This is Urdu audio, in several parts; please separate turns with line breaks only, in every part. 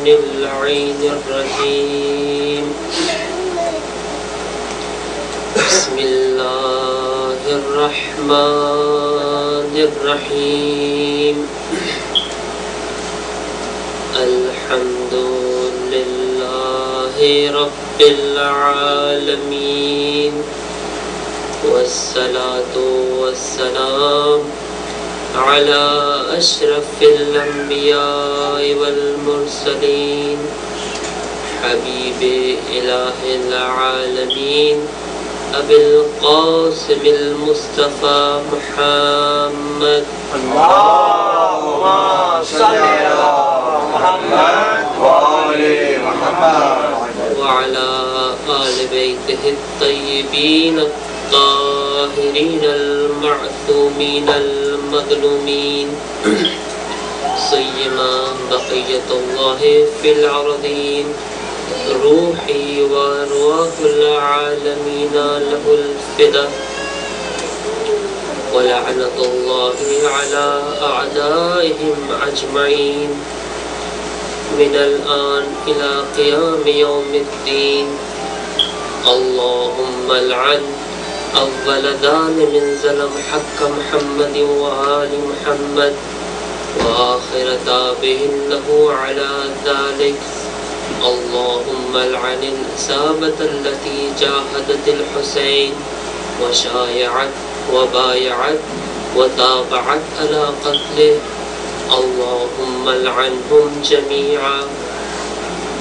اللعين الرجيم بسم الله الرحمن الرحيم الحمد لله رب العالمين والصلاة والسلام على أشرف الأنبياء والمرسلين حبيب إله العالمين أبي القاسم المصطفى محمد
اللهم صل على محمد وآل محمد
وعلى آل بيته الطيبين الطاهرين المعصومين المظلومين سيما بقية الله في الأرضين روحي وأرواح العالمين له الفداء ولعنة الله على أعدائهم أجمعين من الآن إلى قيام يوم الدين اللهم العن أول ظالم ظلم حق محمد وآل محمد وآخر تابع له على ذلك اللهم العن الإصابة التي جاهدت الحسين وشايعت وبايعت وتابعت على قتله اللهم العنهم جميعا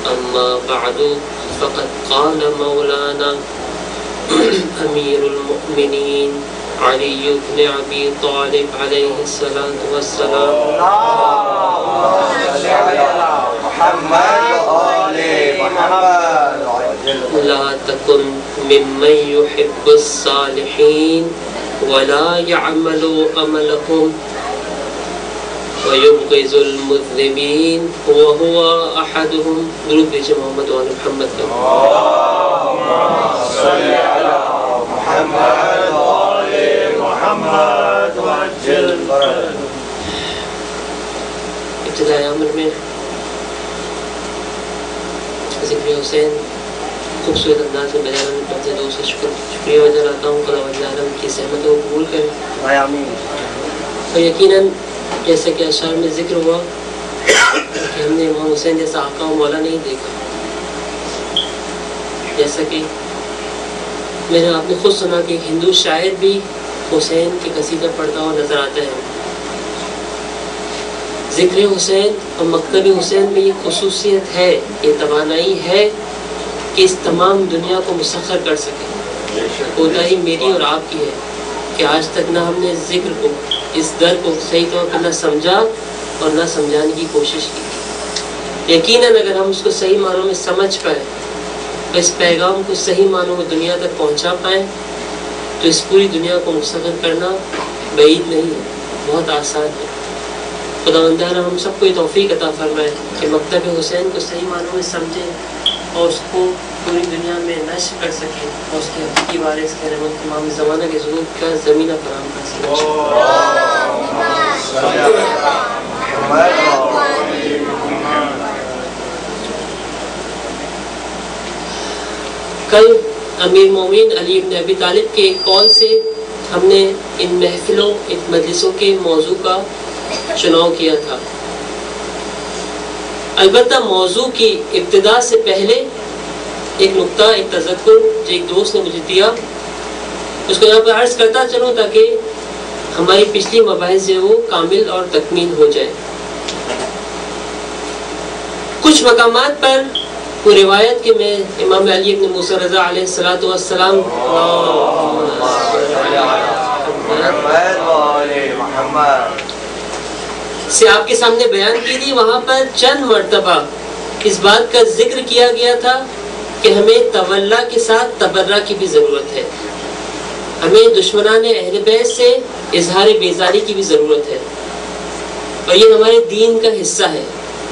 أما بعد فقد قال مولانا أمير المؤمنين علي بن أبي طالب عليه الصلاة والسلام
محمد وآل محمد
لا تكن ممن يحب الصالحين ولا يعمل عملهم ويبغض المذنبين وهو أحدهم درود بھیجو محمد وآل محمد
اللهم صل على محمد وآل محمد وعجل فرجهم
ابتدائی عمر میں ذکر حسین خوبصورت انداز میں بیان میں پہنچے دو سے شکریہ وجہ لاتا ہوں خدا وجہ عالم کی سہمت کو قبول کریں
آمین
اور یقیناً جیسے کہ اشعار میں ذکر ہوا کہ ہم نے امام حسین جیسا آقا و مولا نہیں دیکھا جیسا کہ میں نے آپ نے خود سنا کہ ایک ہندو شاعر بھی حسین کے قصیدہ پڑھتا ہوا نظر آتا ہے ذکر حسین اور مکتب حسین میں یہ خصوصیت ہے یہ توانائی ہے کہ اس تمام دنیا کو مسخر کر سکے کوتاہی میری اور آپ کی ہے کہ آج تک نہ ہم نے اس ذکر کو اس در کو صحیح طور پر نہ سمجھا اور نہ سمجھانے کی کوشش کی یقیناً اگر ہم اس کو صحیح معنوں میں سمجھ پائیں اور اس پیغام کو صحیح معنوں میں دنیا تک پہنچا پائیں تو اس پوری دنیا کو مسخر کرنا بعید نہیں ہے بہت آسان ہے خداوند تعالی ہم سب کو یہ توفیق عطا فرمائے کہ مکتب حسین کو صحیح معنوں میں سمجھیں اور اس کو پوری دنیا میں نشر کر سکیں اور اس کے حقیقی وارث کے رحمت تمام زمانہ کے ظہور کا زمینہ فراہم کر سکیں کل امیر مومنین علی بن ابی طالب کے قول سے ہم نے ان محفلوں ان مجلسوں کے موضوع کا چناؤ کیا تھا البتہ موضوع کی ابتدا سے پہلے ایک نقطہ ایک تذکر جو ایک دوست نے مجھے دیا اس کو یہاں پر عرض کرتا چلوں تاکہ ہماری پچھلی مباحث جو وہ کامل اور تکمیل ہو جائے کچھ مقامات پر وہ روایت کہ میں امام علی بن موسیٰ رضا علیہ السلام سے آپ کے سامنے بیان کی تھی وہاں پر چند مرتبہ اس بات کا ذکر کیا گیا تھا کہ ہمیں تولا کے ساتھ تبرہ کی بھی ضرورت ہے ہمیں دشمنان اہل بیت سے اظہار بیزاری کی بھی ضرورت ہے اور یہ ہمارے دین کا حصہ ہے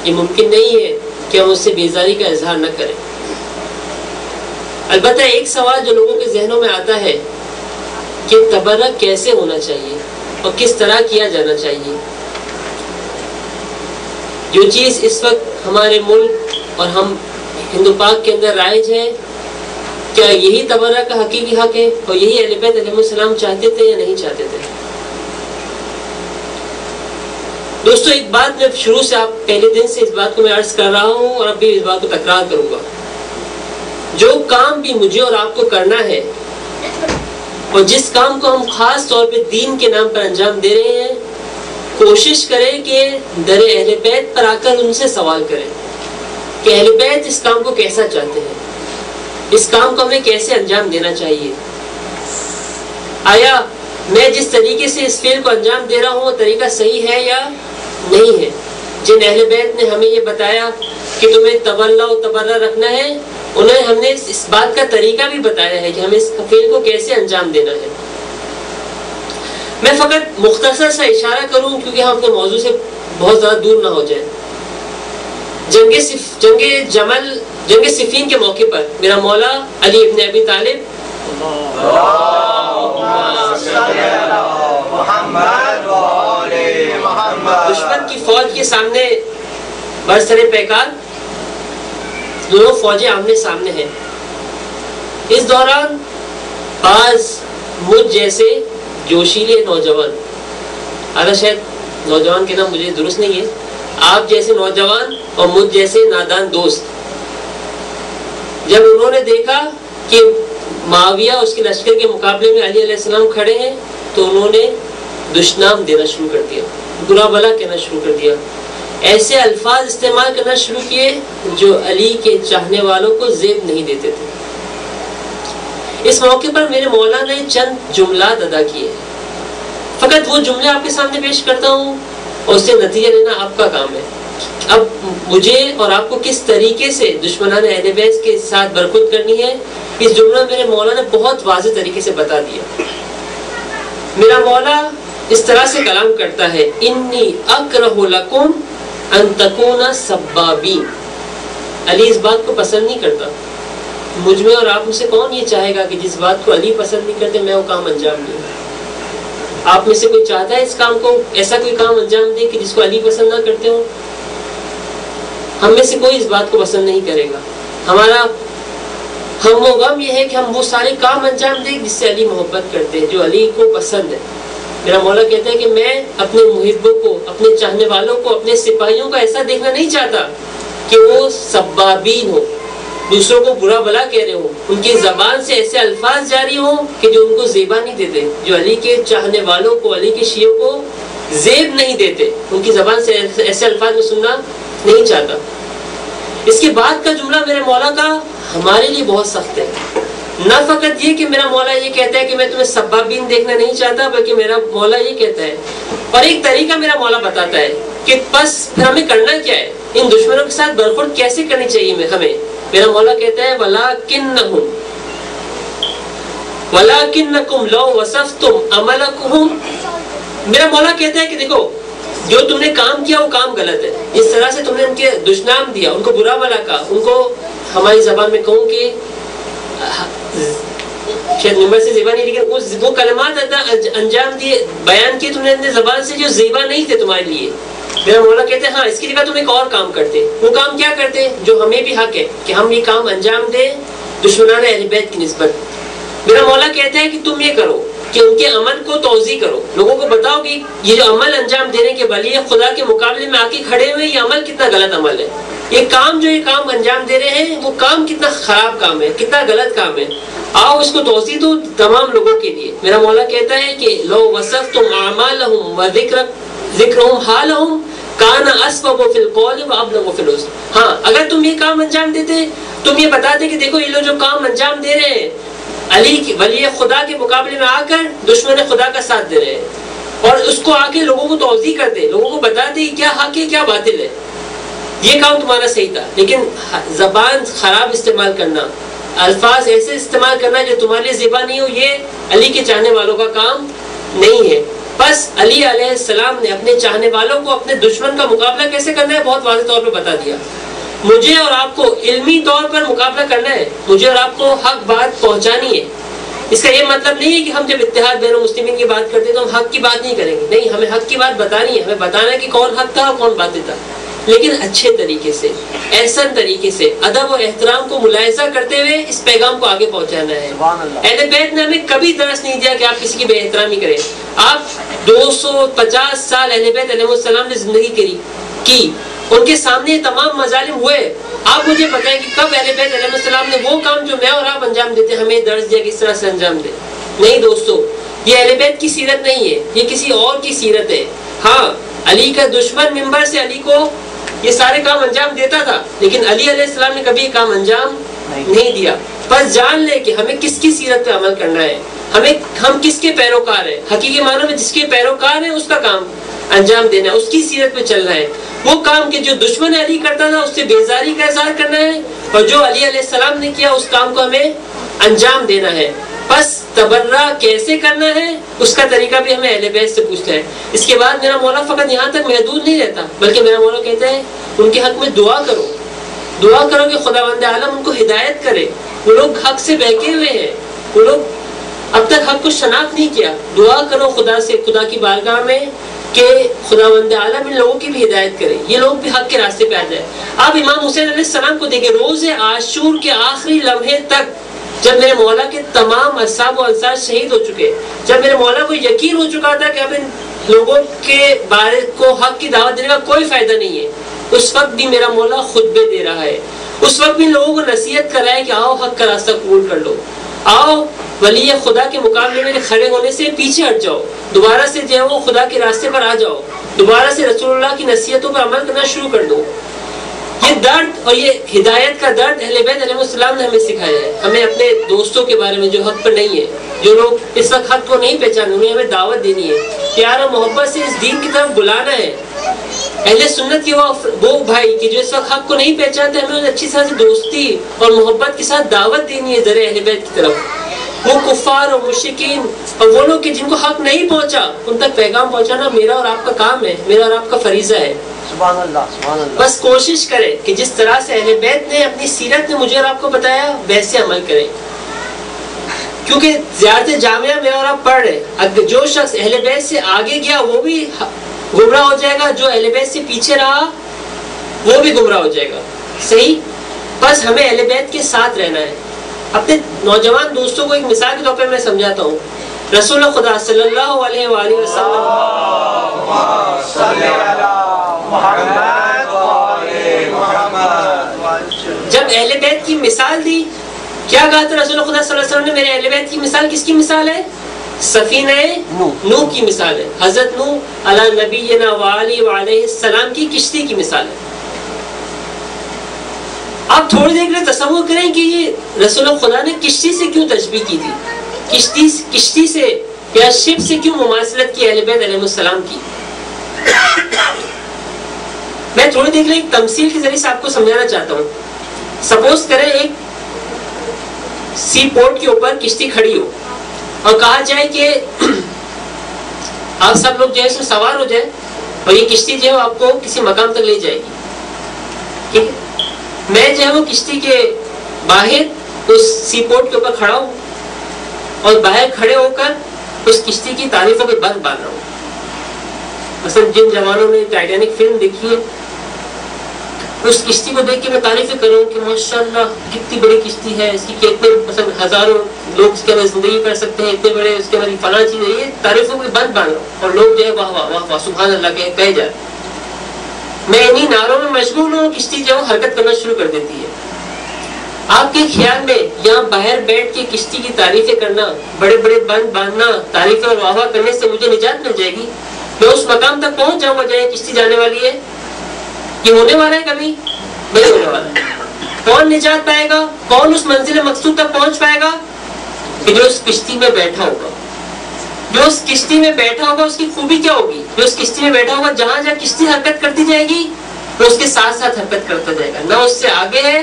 یہ ممکن نہیں ہے کہ ہم اس سے بیزاری کا اظہار نہ کریں البتہ ایک سوال جو لوگوں کے ذہنوں میں آتا ہے کہ تبرہ کیسے ہونا چاہیے اور کس طرح کیا جانا چاہیے جو چیز اس وقت ہمارے ملک اور ہم ہندو پاک کے اندر رائج ہے، کیا یہی تبرہ کا حقیقی حق ہے اور یہی اہل بیت علیہ السلام چاہتے تھے یا نہیں چاہتے تھے؟ دوستو ایک بات میں شروع سے آپ پہلے دن سے اس بات کو میں عرض کر رہا ہوں اور اب بھی اس بات کو تکرار کروں گا، جو کام بھی مجھے اور آپ کو کرنا ہے اور جس کام کو ہم خاص طور پہ دین کے نام پر انجام دے رہے ہیں، کوشش کریں کہ در اہل بیت پر آ کر ان سے سوال کریں کہ اہل بیت اس کام کو کیسا چاہتے ہیں، اس کام کو ہمیں کیسے انجام دینا چاہیے، آیا میں جس طریقے سے اس فعل کو انجام دے رہا ہوں وہ طریقہ صحیح ہے یا نہیں ہے۔ جن اہل بیت نے ہمیں یہ بتایا کہ تمہیں تولّا و تبرّہ رکھنا ہے، انہیں ہم نے اس بات کا طریقہ بھی بتایا ہے کہ ہمیں اس فعل کو کیسے انجام دینا ہے۔ میں فقط مختصر سا اشارہ کروں کیونکہ ہم اپنے موضوع سے بہت زیادہ دور نہ ہو جائیں۔ جنگ صفین کے موقع پر میرا مولا علی ابن ابی طالب دشمن کی فوج کے سامنے برسر پیکار، دونوں فوجیں آمنے سامنے ہیں۔ اس دوران بعض مجھ جیسے جوشیلے نوجوان، اگر شاید نوجوان کے نام مجھے درست نہیں ہے، آپ جیسے نوجوان اور مجھ جیسے نادان دوست، جب انہوں نے دیکھا کہ معاویہ اس کے لشکر کے مقابلے میں علی علیہ السلام کھڑے ہیں تو انہوں نے دشنام دینا شروع کر دیا، برا بلا کہنا شروع کر دیا، ایسے الفاظ استعمال کرنا شروع کیے جو علی کے چاہنے والوں کو زیب نہیں دیتے تھے۔ اس موقع پر میرے مولا نے چند جملات ادا کیے، فقط وہ جملے آپ کے سامنے پیش کرتا ہوں اور اس سے نتیجہ لینا آپ کا کام ہے۔ اب مجھے اور آپ کو کس طریقے سے دشمنان اہل بیت کے ساتھ برخورد کرنی ہے، اس جملہ میرے مولا نے بہت واضح طریقے سے بتا دیا۔ میرا مولا اس طرح سے کلام کرتا ہے، انی اکرہ لکم ان تکون سبابین۔ علی اس بات کو پسند نہیں کرتا۔ مجھ میں اور آپ میں سے کون یہ چاہے گا کہ جس بات کو علی پسند نہیں کرتے میں وہ کام انجام دوں؟ آپ میں سے کوئی چاہتا ہے اس کام کو، ایسا کوئی کام انجام دے کہ جس کو علی پسند نہ کرتے ہوں؟ ہم میں سے کوئی اس بات کو پسند نہیں کرے گا۔ ہمارا ہم و غم یہ ہے کہ ہم وہ سارے کام انجام دیں جس سے علی محبت کرتے ہیں، جو علی کو پسند ہے۔ میرا مولا کہتا ہے کہ میں اپنے محبوں کو، اپنے چاہنے والوں کو، اپنے سپاہیوں کو ایسا دیکھنا نہیں چاہتا کہ وہ سبابین ہو، دوسروں کو برا بلا کہہ رہے ہوں، ان کی زبان سے ایسے الفاظ جاری ہوں کہ جو ان کو زیبا نہیں دیتے، جو علی کے چاہنے والوں کو، علی کے شیعوں کو زیب نہیں دیتے، ان کی زبان سے ایسے الفاظ میں سننا نہیں چاہتا۔ اس کے بعد کا جملہ میرے مولا کا ہمارے لیے بہت سخت ہے۔ نہ فقط یہ کہ میرا مولا یہ کہتا ہے کہ میں تمہیں سبابین دیکھنا نہیں چاہتا، بلکہ میرا مولا یہ کہتا ہے اور ایک طریقہ میرا مولا بتاتا ہے کہ بس پھر ہمیں کرنا کیا ہے، ان دشمنوں کے ساتھ برخورد کیسے کرنی چاہیے ہمیں۔ میرا مولا کہتا ہے وَلَكِنَّكُمْ لَوْ وَصَفْتُمْ عَمَلَكُمْ۔ میرا مولا کہتا ہے کہ دیکھو جو تم نے کام کیا وہ کام غلط ہے، اس طرح سے تم نے ان کے دشنام دیا، ان کو برا بلا کہا، ان کو ہماری زبان میں کہوں کہ شاید نمبر سے زیبا نہیں، لیکن وہ کلمات انجام دیے، بیان کیے تم نے اپنے زبان سے جو زیبا نہیں تھے تمہارے لیے۔ میرا مولا کہتے ہیں ہاں اس کی جگہ تم ایک اور کام کرتے۔ وہ کام کیا کرتے جو ہمیں بھی حق ہے کہ ہم یہ کام انجام دیں دشمنان اہل بیت کی نسبت۔ میرا مولا کہتا ہے کہ تم یہ کرو کہ ان کے عمل کو توضیح کرو، لوگوں کو بتاؤ کہ یہ جو عمل انجام دینے کے بلیے خدا کے مقابلے میں آ کے کھڑے ہوئے یہ عمل کتنا غلط عمل ہے، یہ کام انجام دے رہے ہیں وہ کام کتنا خراب کام ہے، کتنا غلط کام ہے، آؤ اس کو توضیح دو تمام لوگوں کے لیے۔ میرا مولا کہتا ہے کہ لو وصفتم اعمالهم وذکرهم حالهم کان اسبب فی القول وابلغ فی الوصف۔ ہاں اگر تم یہ کام انجام دیتے، تم یہ بتاتے کہ دیکھو یہ لوگ جو کام انجام دے رہے ہیں علی کی ولی خدا کے مقابلے میں آ کر دشمن خدا کا ساتھ دے رہے ہیں، اور اس کو آ کے لوگوں کو توضیح کر دے، لوگوں کو بتا دے کیا حق ہے کیا باطل ہے، یہ کام تمہارا صحیح تھا۔ لیکن زبان خراب استعمال کرنا، الفاظ ایسے استعمال کرنا جو تمہارے لیے زیبا نہیں ہو، یہ علی کے چاہنے والوں کا کام نہیں ہے۔ بس علی علیہ السلام نے اپنے چاہنے والوں کو اپنے دشمن کا مقابلہ کیسے کرنا ہے بہت واضح طور پہ بتا دیا۔ مجھے اور آپ کو علمی طور پر مقابلہ کرنا ہے، مجھے اور آپ کو حق بات پہنچانی ہے۔ اس کا یہ مطلب نہیں ہے کہ ہم جب اتحاد بین المسلمین کی بات کرتے ہیں تو ہم حق کی بات نہیں کریں گے، نہیں، ہمیں حق کی بات بتانی ہے، ہمیں بتانا ہے کہ کون حق تھا اور کون باطل تھا۔ لیکن اچھے طریقے سے، احسن طریقے سے، ادب اور احترام کو ملاحظہ کرتے ہوئے اس پیغام کو آگے پہنچانا ہے۔ اہل بیت نے ہمیں کبھی درس نہیں دیا کہ آپ کسی کی بے احترامی کریں۔ آپ 250 سال اہل بیت علیہ السلام نے زندگی کی، ان کے سامنے تمام مظالم ہوئے۔ آپ مجھے بتائیں کہ کب اہل بیت علیہ السلام نے وہ کام جو میں اور آپ انجام دیتے ہمیں درس دیا کس طرح سے انجام دے؟ نہیں دوستو، یہ اہل بیت کی سیرت نہیں ہے، یہ کسی اور کی سیرت ہے۔ ہاں، علی کا دشمن ممبر سے علی کو یہ سارے کام انجام دیتا تھا، لیکن علی علیہ السلام نے کبھی یہ کام انجام نہیں دیا۔ بس جان لے کہ ہمیں کس کی سیرت پہ عمل کرنا ہے، ہم کس کے پیروکار ہیں، حقیقی معنوں میں جس کے پیروکار ہیں اس کا کام انجام دینا ہے، اس کی سیرت پہ چلنا ہے۔ وہ کام کہ جو دشمن علی کرتا تھا اس سے بیزاری کا اظہار کرنا ہے، اور جو علی علیہ السلام نے کیا اس کام کو ہمیں انجام دینا ہے۔ بس تبرہ کیسے کرنا ہے اس کا طریقہ بھی ہمیں اہل بیت سے پوچھنا ہے۔ اس کے بعد میرا مولا فقط یہاں تک محدود نہیں رہتا، بلکہ میرا مولا کہتا ہے ان کے حق میں دعا کرو کہ خداوند عالم ان کو ہدایت کرے۔ وہ لوگ حق سے بہکے ہوئے ہیں، وہ لوگ اب تک حق کو شناخت نہیں کیا۔ دعا کرو خدا سے، خدا کی بارگاہ میں کہ خداوند عالم ان لوگوں کی بھی ہدایت کرے، یہ لوگ بھی حق کے راستے پہ آ جائے۔ آپ امام حسین علیہ السلام کو دیکھیں، روز عاشور کے آخری لمحے تک جب میرے مولا کے تمام اصحاب و انصار شہید ہو چکے، جب میرے مولا کو یقین ہو چکا تھا کہ اب ان لوگوں کے بارے کو حق کی دعوت دینے کا کوئی فائدہ نہیں ہے، اس وقت بھی میرا مولا خطبے دے رہا ہے، اس وقت بھی لوگوں کو نصیحت کر رہا ہے کہ آؤ حق کا راستہ قبول کر لو، آؤ ولی خدا کے مقابلے میں کھڑے ہونے سے پیچھے ہٹ جاؤ، دوبارہ سے جو ہے وہ خدا کے راستے پر آ جاؤ، دوبارہ سے رسول اللہ کی نصیحتوں پر عمل کرنا شروع کر دو۔ یہ درد اور یہ ہدایت کا درد اہل بیت علیہ السلام نے ہمیں سکھایا ہے۔ ہمیں اپنے دوستوں کے بارے میں جو حق پر نہیں ہے، جو لوگ اس وقت حق کو نہیں پہچانے، انہیں ہمیں دعوت دینی ہے، پیار اور محبت سے اس دین کی طرف بلانا ہے۔ اہل سنت کے وہ بھائی کہ جو اس وقت حق کو نہیں پہچانتے، ہمیں انہیں اچھی طرح سے دوستی اور محبت کے ساتھ دعوت دینی ہے ذرا اہل بیت کی طرف۔ وہ کفار اور مشرکین اور وہ لوگ کہ جن کو حق نہیں پہنچا ان تک پیغام پہنچانا میرا اور آپ کا کام ہے، میرا اور آپ کا فریضہ ہے۔
سبحان اللہ، سبحان اللہ۔
بس کوشش کریں کہ جس طرح سے اہل بیت نے اپنی سیرت میں مجھے اور آپ کو بتایا ویسے عمل کریں، کیونکہ زیارت جامعہ میں اور آپ پڑھ رہے، اگر جو شخص اہل بیت سے آگے گیا وہ بھی گمراہ ہو جائے گا، جو اہل بیت سے پیچھے رہا وہ بھی گمراہ ہو جائے گا۔ صحیح؟ بس ہمیں اہل بیت کے ساتھ رہنا ہے۔ اپنے نوجوان دوستوں کو ایک مثال کے طور پہ میں سمجھاتا ہوں۔ رسول خدا صلی اللہ علیہ وآلہ وسلم جب اہل بیت کی مثال دی، کیا کہا تھا رسول خدا صلی اللہ علیہ وسلم نے؟ میرے اہل بیت کی مثال کس کی مثال ہے؟ سفینہ نوح کی مثال ہے، حضرت نوح علی نبینا وعلیہ السلام کی کشتی کی مثال ہے۔ آپ تھوڑی دیر کے لیے تصور کریں کہ یہ رسول خدا نے کشتی سے کیوں تشبیہ کی تھی، کشتی سے یا شپ سے کیوں مماثلت کی اہل بیت علیہ السلام کی۔ میں تھوڑی دیر کے لیے ایک تمثیل کے ذریعے سے آپ کو سمجھانا چاہتا ہوں۔ سپوز کریں ایک سی پورٹ کے اوپر کشتی کھڑی ہو اور کہا جائے کہ آپ سب لوگ جو ہے اس میں سوار ہو جائیں اور یہ کشتی جو ہے آپ کو کسی مقام تک لے جائے گی، ٹھیک ہے؟ میں جو ہے وہ کشتی کے باہر اس سی پورٹ کے اوپر کھڑا ہوں اور باہر کھڑے ہو کر اس کشتی کی تعریفوں کے بند باندھ رہا ہوں۔ مثلا جن جوانوں نے ٹائٹینک فلم دیکھی ہے، اس کشتی کو دیکھ کے میں تعریفیں کروں کہ ماشاءاللہ کتنی بڑی کشتی ہے، اس کی کتنے مثلا ہزاروں لوگ اس کے اندر زندگی کر سکتے ہیں، اتنے بڑے اس کے اندر فلاں چیز ہے، یہ تعریفوں کے بند باندھ رہا ہوں اور لوگ جو ہے واہ واہ واہ واہ سبحان اللہ کہے جائے۔ میں انہی نعروں میں مشغول ہوں، کشتی جو حرکت کرنا شروع کر دیتی ہے۔ آپ کے خیال میں یہاں باہر بیٹھ کے کشتی کی تعریفیں کرنا، بڑے بڑے بند باندھنا، تعریفیں اور واہ واہ کرنے سے مجھے نجات مل جائے گی؟ میں اس مقام تک پہنچ جاؤں گا جہاں کشتی جانے والی ہے؟ یہ ہونے والا ہے؟ کبھی نہیں ہونے والا۔ کون نجات پائے گا؟ کون اس منزل مقصود تک پہنچ پائے گا؟ کہ جو اس کشتی میں بیٹھا ہوگا۔ جو اس کشتی میں بیٹھا ہوگا اس کی خوبی کیا ہوگی؟ جو اس کشتی میں بیٹھا ہوگا جہاں جہاں کشتی حرکت کرتی جائے گی وہ اس کے ساتھ ساتھ حرکت کرتا جائے گا، نہ اس سے آگے ہے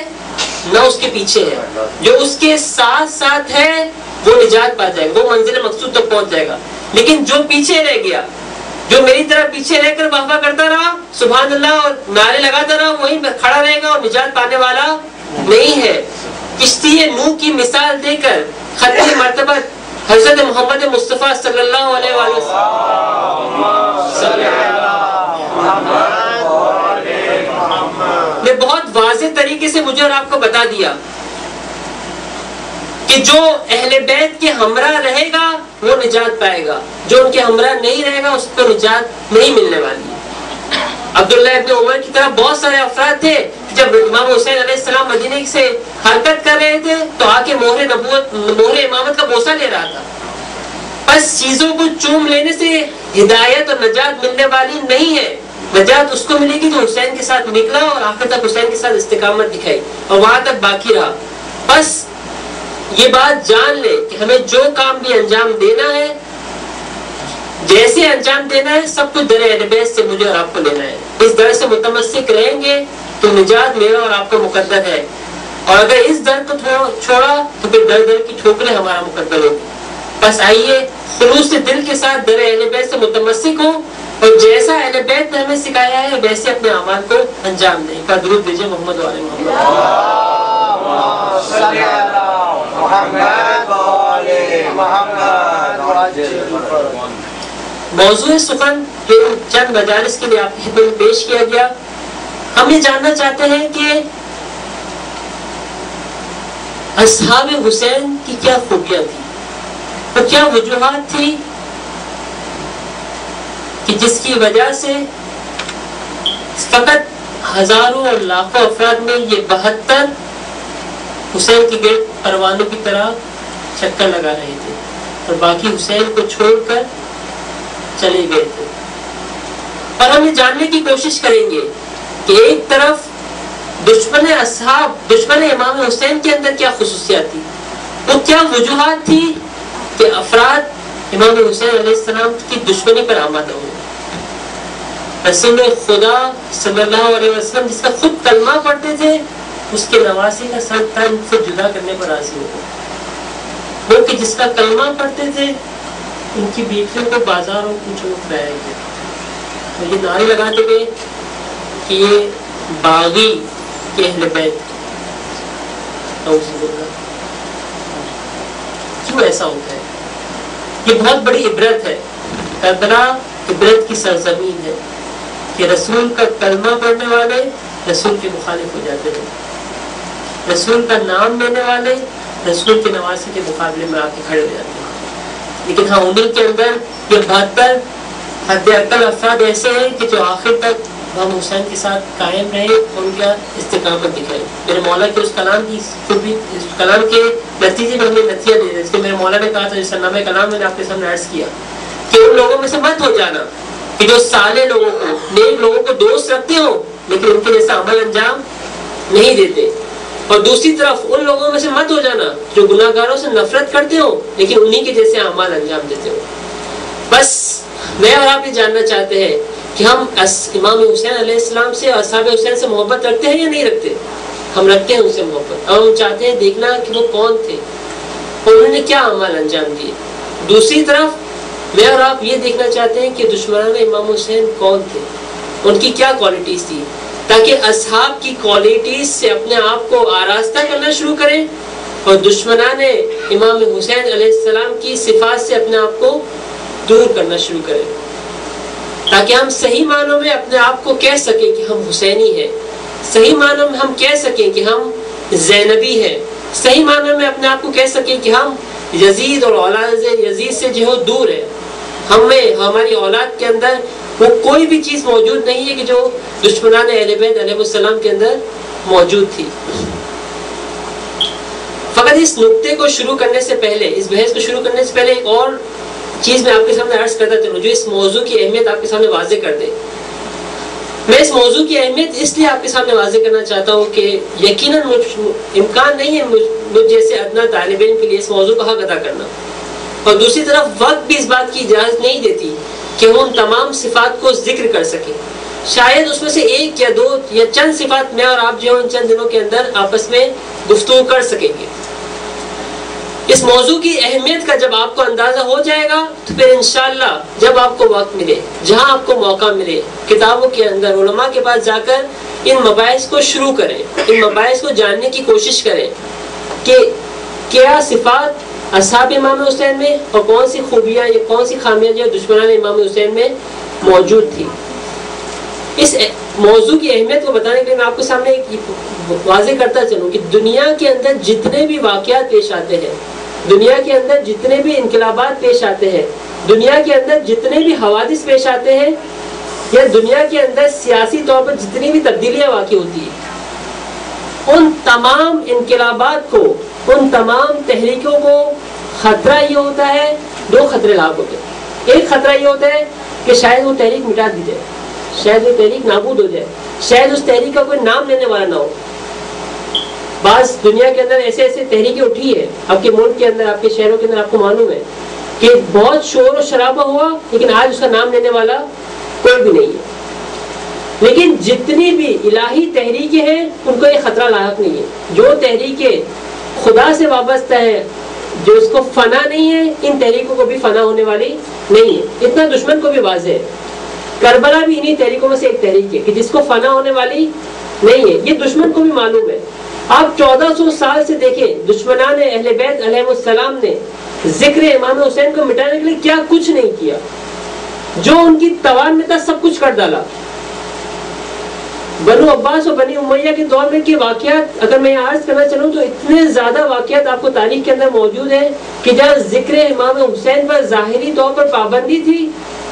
نہ اس کے پیچھے ہے۔ جو اس کے ساتھ ساتھ ہے وہ نجات پا جائے گا، وہ منزل مقصود تک پہنچ جائے گا۔ لیکن جو پیچھے رہ گیا، جو میری طرح پیچھے رہ کر واہ واہ کرتا رہا، سبحان اللہ اور نعرے لگاتا رہا، وہیں کھڑا رہے گا اور نجات پانے والا نہیں ہے۔ کشتی نوح کی مثال دے کر ختم مرتبہ حضرت محمد مصطفیٰ صلی اللہ علیہ وسلم نے بہت واضح طریقے سے مجھے اور آپ کو بتا دیا کہ جو اہل بیت کے ہمراہ رہے گا وہ نجات پائے گا، جو ان کے ہمراہ نہیں رہے گا اس کو نجات نہیں ملنے والی ہے۔ عبداللہ ابن عمر کی طرح بہت سارے افراد تھے، جب امام حسین علیہ السلام مدینے سے حرکت کر رہے تھے تو آ کے مہر امامت کا بوسہ لے رہا تھا۔ بس چیزوں کو چوم لینے سے ہدایت اور نجات ملنے والی نہیں ہے، نجات اس کو ملے گی جو حسین کے ساتھ نکلا اور آخر تک حسین کے ساتھ استقامت دکھائی اور وہاں تک باقی رہا۔ بس یہ بات جان لے کہ ہمیں جو کام بھی انجام دینا ہے، جیسے انجام دینا ہے، سب کچھ در اہل بیت سے مجھے اور آپ کو لینا ہے۔ اس در سے متمسک رہیں گے تو نجات میرا اور آپ کا مقدر ہے، اور اگر اس در کو چھوڑا تو پھر در در کی ٹھوکریں ہمارا مقدر ہوگی۔ بس آئیے خلوص دل کے ساتھ در اہل بیت سے متمسک ہو اور جیسا اہل بیت نے ہمیں سکھایا ہے ویسے اپنے اعمال کو انجام دیں۔ کا درود دیجیے محمد و آل محمد۔ موضوع سخن جو چند مجالس کے لیے آپ کی خدمت میں پیش کیا گیا، ہم یہ جاننا چاہتے ہیں کہ اصحاب حسین کی کیا خوبیاں تھیں اور کیا وجوہات تھی کہ جس کی وجہ سے فقط ہزاروں اور لاکھوں افراد میں یہ 72 حسین کے گرد پروانوں کی طرح چکر لگا رہے تھے اور باقی حسین کو چھوڑ کر چلے گئے تھے۔ اور ہم یہ جاننے کی کوشش کریں گے کہ ایک طرف دشمن امام حسین کے اندر کیا خصوصیات تھی، وہ کیا وجوہات تھی کہ افراد امام حسین علیہ السلام کی دشمنی پر آمادہ ہوئے۔ رسول خدا صلی اللہ علیہ وسلم جس کا خود کلمہ پڑھتے تھے اس کے نواسی کا سر تن سے جدا کرنے پر راضی ہو گئے، وہ کہ جس کا کلمہ پڑھتے تھے ان کی بیٹیوں کو بازاروں کوچوں میں کھلایا گیا اور یہ نعرے لگاتے گئے کہ یہ باغی کے اہل بیت کیوں ایسا ہوتا ہے۔ یہ بہت بڑی عبرت ہے، کربلا عبرت کی سرزمین ہے کہ رسول کا کلمہ پڑھنے والے رسول کے مخالف ہو جاتے ہیں، رسول کا نام لینے والے رسول کے نواسی کے مقابلے میں آ کے کھڑے ہو جاتے ہیں۔ لیکن ہاں انہیں کے اندر یہ 72 حد اقل افراد ایسے ہیں کہ جو آخر تک امام حسین کے ساتھ قائم رہے اور ان کا استقامت دکھائے۔ میرے مولا کے اس کلام کی خوبی، اس کلام کے نتیجے میں ہمیں نتیجہ دے رہے ہیں۔ میرے مولا نے کہا تھا جس نامہ کلام میں نے آپ کے سامنے عرض کیا کہ ان لوگوں میں سے مت ہو جانا کہ جو صالح لوگوں کو، نیک لوگوں کو دوست رکھتے ہو لیکن ان کے جیسا عمل انجام نہیں دیتے، اور دوسری طرف ان لوگوں میں سے مت ہو جانا جو گناہ گاروں سے نفرت کرتے ہو لیکن انہی کے جیسے اعمال انجام دیتے ہو۔ بس میں اور آپ یہ جاننا چاہتے ہیں کہ ہم امام حسین علیہ السلام سے اور اصحاب حسین سے محبت رکھتے ہیں یا نہیں رکھتے؟ ہم رکھتے ہیں ان سے محبت، اور ہم چاہتے ہیں دیکھنا کہ وہ کون تھے اور انہوں نے کیا اعمال انجام دیے۔ دوسری طرف میں اور آپ یہ دیکھنا چاہتے ہیں کہ دشمنان امام حسین کون تھے، ان کی کیا کوالٹیز تھی، تاکہ اصحاب کی کوالٹیز سے اپنے آپ کو آراستہ کرنا شروع کریں اور دشمنان امام حسین علیہ السلام کی صفات سے اپنے آپ کو دور کرنا شروع کریں، تاکہ ہم صحیح معنوں میں اپنے آپ کو کہہ سکیں کہ ہم حسینی ہیں، صحیح معنوں میں ہم کہہ سکیں کہ ہم زینبی ہیں، صحیح معنوں میں اپنے آپ کو کہہ سکیں کہ ہم یزید اور اولاد یزید سے جو دور ہے۔ ہماری اولاد کے اندر وہ کوئی بھی چیز موجود نہیں ہے کہ جو دشمنان اہل بیت علیہ السلام کے اندر موجود تھی۔ فقط اس نقطے کو شروع کرنے سے پہلے، اس بحث کو شروع کرنے سے پہلے ایک اور چیز میں آپ کے سامنے عرض کرتا چلوں جو اس موضوع کی اہمیت آپ کے سامنے واضح کر دے۔ میں اس موضوع کی اہمیت اس لیے آپ کے سامنے واضح کرنا چاہتا ہوں کہ یقیناً امکان نہیں ہے مجھ جیسے ادنا طالب علم کے لیے اس موضوع کا حق ادا کرنا، اور دوسری طرف وقت بھی اس بات کی اجازت نہیں دیتی کہ ہم ان تمام صفات کو ذکر کر سکیں۔ شاید اس میں سے ایک یا دو یا چند صفات میں اور آپ جو ان چند دنوں کے اندر آپس میں گفتگو کر سکیں گے۔ اس موضوع کی اہمیت کا جب آپ کو اندازہ ہو جائے گا تو پھر انشاءاللہ جب آپ کو وقت ملے، جہاں آپ کو موقع ملے، کتابوں کے اندر علماء کے پاس جا کر ان مباحث کو شروع کریں، ان مباحث کو جاننے کی کوشش کریں کہ کیا صفات اصحاب امام حسین میں اور کون سی خوبیاں یا کون سی خامیاں جو دشمنان امام حسین میں موجود تھی۔ اس موضوع کی اہمیت کو بتانے کے لیے میں آپ کے سامنے ایک واضح کرتا چلوں کہ دنیا کے اندر جتنے بھی واقعات پیش آتے ہیں، دنیا کے اندر جتنے بھی انقلابات پیش آتے ہیں، دنیا کے اندر جتنے بھی حوادث پیش آتے ہیں، یا دنیا کے اندر سیاسی طور پر جتنی بھی تبدیلیاں واقع ہوتی ہیں، ان تمام انقلابات کو، ان تمام تحریکوں کو خطرہ یہ ہوتا ہے، دو خطرے لاحق ہوتے ہیں۔ ایک خطرہ یہ ہوتا ہے کہ شاید وہ تحریک مٹا دی جائے، شاید وہ تحریک نابود ہو جائے، شاید اس تحریک کا کوئی نام لینے والا نہ ہو۔ بعض دنیا کے اندر ایسے ایسے تحریکیں اٹھی ہے، آپ کے ملک کے اندر، آپ کے شہروں کے اندر، آپ کو معلوم ہے کہ بہت شور و شرابہ ہوا، لیکن آج اس کا نام لینے والا کوئی بھی نہیں ہے۔ لیکن جتنی بھی الہی تحریکیں ہیں ان کو یہ خطرہ لاحق نہیں ہے۔ جو تحریکیں خدا سے وابستہ ہے، جو اس کو فنا نہیں ہے، ان تحریکوں کو بھی فنا ہونے والی نہیں ہے۔ اتنا دشمن کو بھی واضح ہے۔ کربلا بھی انہی تحریکوں میں سے ایک تحریک ہے کہ جس کو فنا ہونے والی نہیں ہے، یہ دشمن کو بھی معلوم ہے۔ آپ 1400 سال سے دیکھیں، دشمنان اہل بیت علیہ السلام نے ذکر امام حسین کو مٹانے کے لیے کیا کچھ نہیں کیا، جو ان کی توان میں تھا سب کچھ کر ڈالا۔ بنو عباس اور بنی امیہ کے دور میں کے واقعات اگر میں عرض کرنا چلوں تو اتنے زیادہ واقعات آپ کو تاریخ کے اندر موجود ہیں کہ جہاں ذکر امام حسین پر ظاہری طور پر پابندی تھی،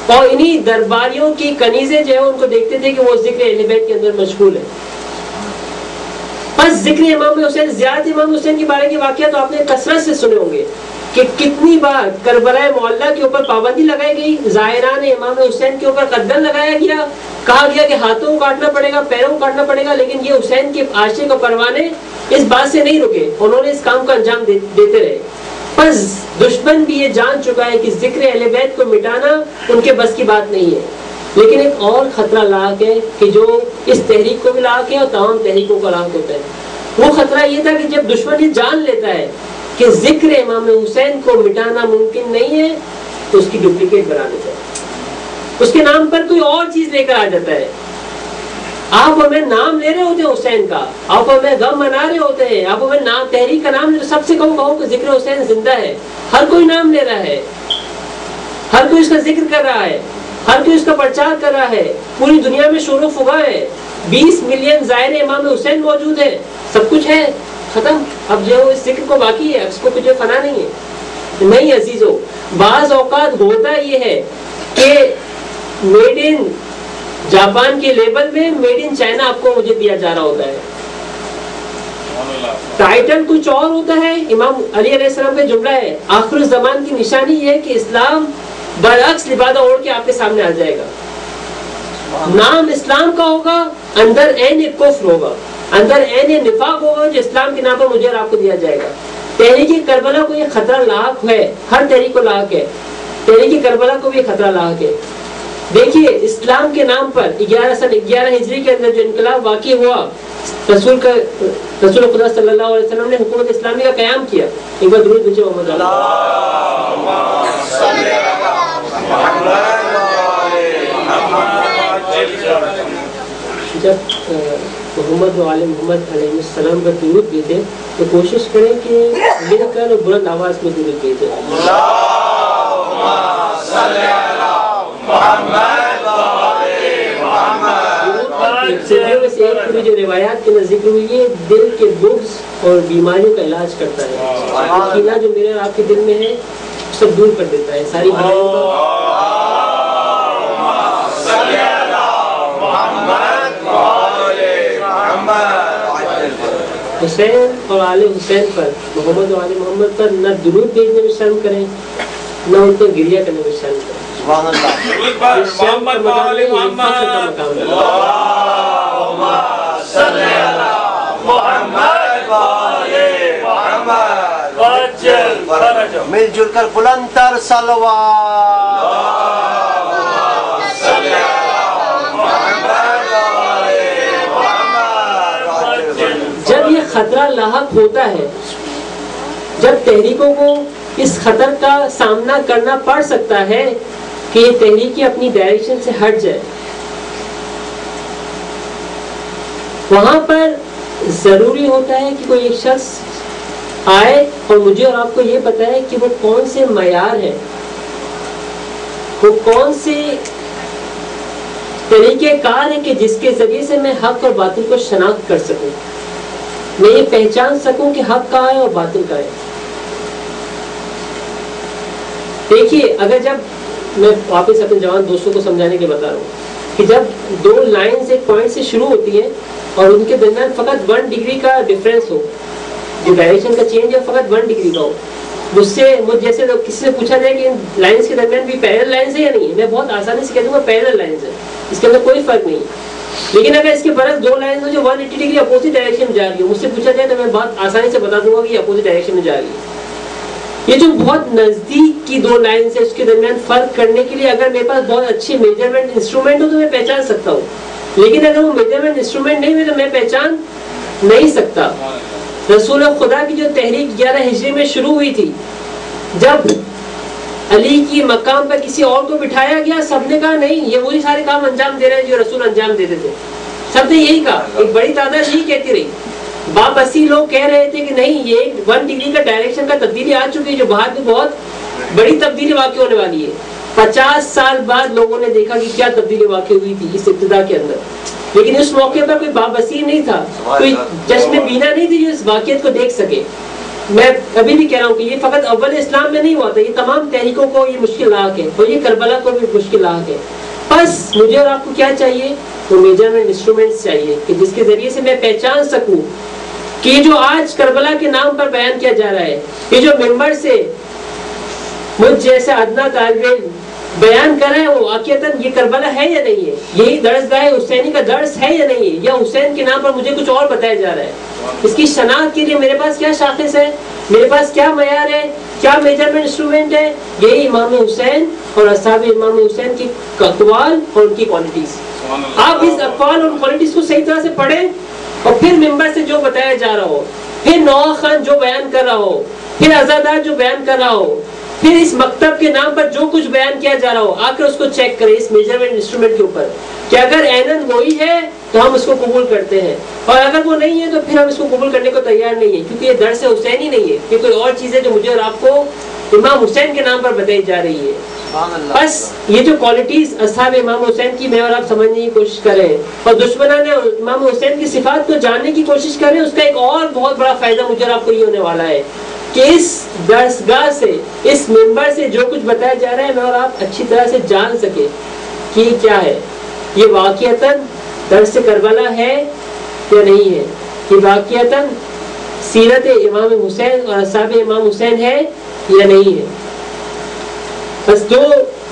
اور انہی درباریوں کی کنیزیں جو ہے ان کو دیکھتے تھے کہ وہ ذکر اہل بیت کے اندر مشغول ہے۔ بس ذکر امام حسین، زیارت امام حسین کے بارے کے واقعات تو آپ نے کثرت سے سنے ہوں گے کہ کتنی بار کربلا معلیٰ کے اوپر پابندی لگائی گئی، زائران امام حسین کے اوپر قدم لگایا گیا، کہا گیا کہ ہاتھوں کو کاٹنا پڑے گا، پیروں کو کاٹنا پڑے گا، لیکن یہ حسین کے عاشق و پروانے اس بات سے نہیں رکے، انہوں نے اس کام کا انجام دیتے رہے۔ بس دشمن بھی یہ جان چکا ہے کہ ذکر اہل بیت کو مٹانا ان کے بس کی بات نہیں ہے۔ لیکن ایک اور خطرہ لاحق ہے کہ جو اس تحریک کو بھی لاحق ہے اور تمام تحریکوں کو لاحق ہوتا ہے۔ وہ خطرہ یہ تھا کہ جب دشمن یہ جان لیتا ہے کہ ذکر امام حسین کو مٹانا ممکن نہیں ہے تو اس کی ڈپلیکیٹ بنا لیتا ہے، اس کے نام پر کوئی اور چیز لے کر آ جاتا ہے۔ آپ ہمیں نام لے رہے ہوتے ہیں حسین کا، آپ ہمیں غم منا رہے ہوتے ہیں، آپ ہمیں نام تحریک کا نام سب سے کہو کہ ذکر حسین زندہ ہے۔ ہر کوئی نام لے رہا ہے، ہر کوئی اس کا ذکر کر رہا ہے، ہر کوئی اس کا پرچار کر رہا ہے، پوری دنیا میں شور و فغاں ہے، 20 ملین زائر امام حسین موجود ہے، سب کچھ ہے، ختم۔ اب جو اس ذکر کو باقی ہے، اس کو کچھ فنا نہیں ہے۔ نہیں عزیزو، بعض اوقات ہوتا یہ ہے کہ میڈ ان جاپان کے لیبل میں میڈ ان چائنا آپ کو مجھے دیا جا رہا ہوتا ہے، ٹائٹل کچھ اور ہوتا ہے۔ امام علی علیہ السلام کا جملہ ہے، آخر الزمان کی نشانی یہ ہے کہ اسلام برعکس لبادہ اوڑھ کے آپ کے سامنے آ جائے گا۔ نام اسلام کا ہوگا، اندر عین کفر ہوگا، اندر عین نفاق ہوگا جو اسلام کے نام پر مجھے اور آپ کو دیا جائے گا۔ تحریک کربلا کو یہ خطرہ لاحق ہے، ہر تحریک کو لاحق ہے، تحریک کربلا کو بھی خطرہ لاحق ہے۔ دیکھیے اسلام کے نام پر 11 ہجری کے اندر جو انقلاب واقع ہوا، رسول خدا صلی اللہ علیہ وسلم نے حکومت اسلامی کا قیام کیا۔ ایک بار درود بھیجو محمد جب محمد و آل محمد علیہ السلام کا درود بھیجے تو کوشش کریں کہ مل کر اور بلند آواز میں درود بھیجے۔ جو روایات کے ذکر ہوئی ہے، دل کے بغض اور بیماریوں کا علاج کرتا ہے، کینہ جو میرے اور آپ کے دل میں ہے سب دور کر دیتا ہے، ساری بیماریوں کا۔ حسین اور آل حسین پر، محمد و آل محمد پر نہ درود بھیجنے میں شرم کریں، نہ ان کو گریہ کرنے میں شرم کریں۔ سبحان
اللہ، مل جل کر بلند تر صلوات۔
جب یہ خطرہ لاحق ہوتا ہے، جب تحریکوں کو اس خطر کا سامنا کرنا پڑ سکتا ہے کہ یہ تحریکیں اپنی ڈائریکشن سے ہٹ جائے، وہاں پر ضروری ہوتا ہے کہ کوئی ایک شخص آئے اور مجھے اور آپ کو یہ بتائے کہ وہ کون سے معیار ہے، وہ کون سے طریقہ کار ہے کہ جس کے ذریعے سے میں حق اور باطل کو شناخت کر سکوں، میں یہ پہچان سکوں کہ حق کہاں ہے اور باطل کہاں ہے۔ دیکھیے، اگر جب میں واپس اپنے جوان دوستوں کو سمجھانے کے بتا رہا ہوں کہ جب دو لائنز ایک پوائنٹ سے شروع ہوتی ہیں اور ان کے درمیان فقط 1 ڈگری کا ڈفرینس ہو، جو ڈائریکشن کا چینج ہے فقط 1 ڈگری کا ہو، مجھ جیسے کسی سے پوچھا جائے کہ ان لائنز کے درمیان بھی پیرل لائنز ہے یا نہیں، میں بہت آسانی سے کہہ دوں گا پیرل لائنز ہے، اس کے اندر کوئی فرق نہیں۔ لیکن اگر اس کے برعکس 2 لائنز ہو جو 180 ڈگری اپوزٹ ڈائریکشن میں جا رہی ہو، مجھ سے پوچھا جائے تو میں بہت آسانی سے بتا دوں گا کہ یہ اپوزٹ ڈائریکشن میں جا رہی ہے۔ یہ جو بہت نزدیک کی 2 لائنز ہے، اس کے درمیان فرق کرنے کے لیے اگر میرے پاس بہت اچھے میجرمنٹ انسٹرومنٹ ہو تو میں پہچان سکتا ہوں، لیکن اگر وہ میجرمنٹ انسٹرومنٹ نہیں ہوئے تو میں پہچان نہیں سکتا۔ رسول خدا کی جو تحریک 11 ہجری میں شروع ہوئی تھی، جب علی کی مقام پر کسی اور کو بٹھایا گیا، سب نے کہا نہیں، یہ وہی سارے کام انجام دے رہے ہیں جو رسول انجام دیتے تھے، سب نے یہی کہا، ایک بڑی تعداد یہی کہتی رہی۔ باپسی لوگ کہہ رہے تھے کہ نہیں، یہ 1 ڈگری کا ڈائریکشن کا تبدیلی آ چکی ہے جو بعد میں بہت بڑی تبدیلی واقع ہونے والی ہے۔ 50 سال بعد لوگوں نے دیکھا کہ کیا تبدیلی واقع ہوئی تھی اس ابتدا کے اندر، لیکن اس موقع پر کوئی بابصیر نہیں تھا، کوئی چشم بینا نہیں تھی جو اس واقعیت کو دیکھ سکے۔ میں ابھی بھی کہہ رہا ہوں کہ یہ فقط اول اسلام میں نہیں ہوا تھا، یہ تمام تحریکوں کو یہ مشکل لاحق ہے، اور یہ کربلا کو بھی مشکل لاحق ہے۔ بس مجھے اور آپ کو کیا چاہیے؟ وہ میجرمنٹ انسٹرومنٹس چاہیے کہ جس کے ذریعے سے میں پہچان سکوں کہ یہ جو آج کربلا کے نام پر بیان کیا جا رہا ہے، یہ جو ممبر سے مجھ جیسا ادنا طالب علم بیان کر رہا ہے، وہ واقعتاً یہ کربلا ہے یا نہیں ہے؟ یہی درسگاہ حسینی کا درس ہے یا نہیں ہے؟ یا حسین کے نام پر مجھے کچھ اور بتایا جا رہا ہے؟ اس کی شناخت کے لیے میرے پاس کیا شاخص ہے، میرے پاس کیا معیار ہے، کیا میجرمنٹ انسٹرومنٹ ہے؟ یہی امام حسین اور اصحاب امام حسین کی اقوال اور ان کی کوالٹیز۔ آپ اس اقوال اور کوالٹیز کو صحیح طرح سے پڑھیں، اور پھر ممبر سے جو بتایا جا رہا ہو، پھر نوح خان جو بیان کر رہا ہو، پھر عزادار جو بیان کر رہا ہو، پھر اس مکتب کے نام پر جو کچھ بیان کیا جا رہا ہو، آ کر اس کو چیک کریں اس میجرمنٹ انسٹرومنٹ کے اوپر کہ اگر عیناً وہی ہے تو ہم اس کو قبول کرتے ہیں، اور اگر وہ نہیں ہے تو پھر ہم اس کو قبول کرنے کو تیار نہیں ہے، کیونکہ یہ درس حسینی نہیں ہے، یہ کوئی اور چیز ہے جو مجھے اور آپ کو امام حسین کے نام پر بتائی جا رہی ہے۔ بس یہ جو کوالٹیز اصحاب امام حسین کی میں اور آپ سمجھنے کی کوشش کریں، اور دشمنان امام حسین کی صفات کو جاننے کی کوشش کریں، اس کا ایک اور بہت بڑا فائدہ مجھے اور آپ کو یہ ہونے والا ہے کہ اس درسگاہ سے، اس ممبر سے جو کچھ بتایا جا رہا ہے میں اور آپ اچھی طرح سے جان سکیں کہ یہ کیا ہے، یہ واقعتاً درس کربلا ہے یا نہیں ہے، یہ واقعتاً سیرت امام حسین اور اصحاب امام حسین ہے یا نہیں ہے۔ بس 2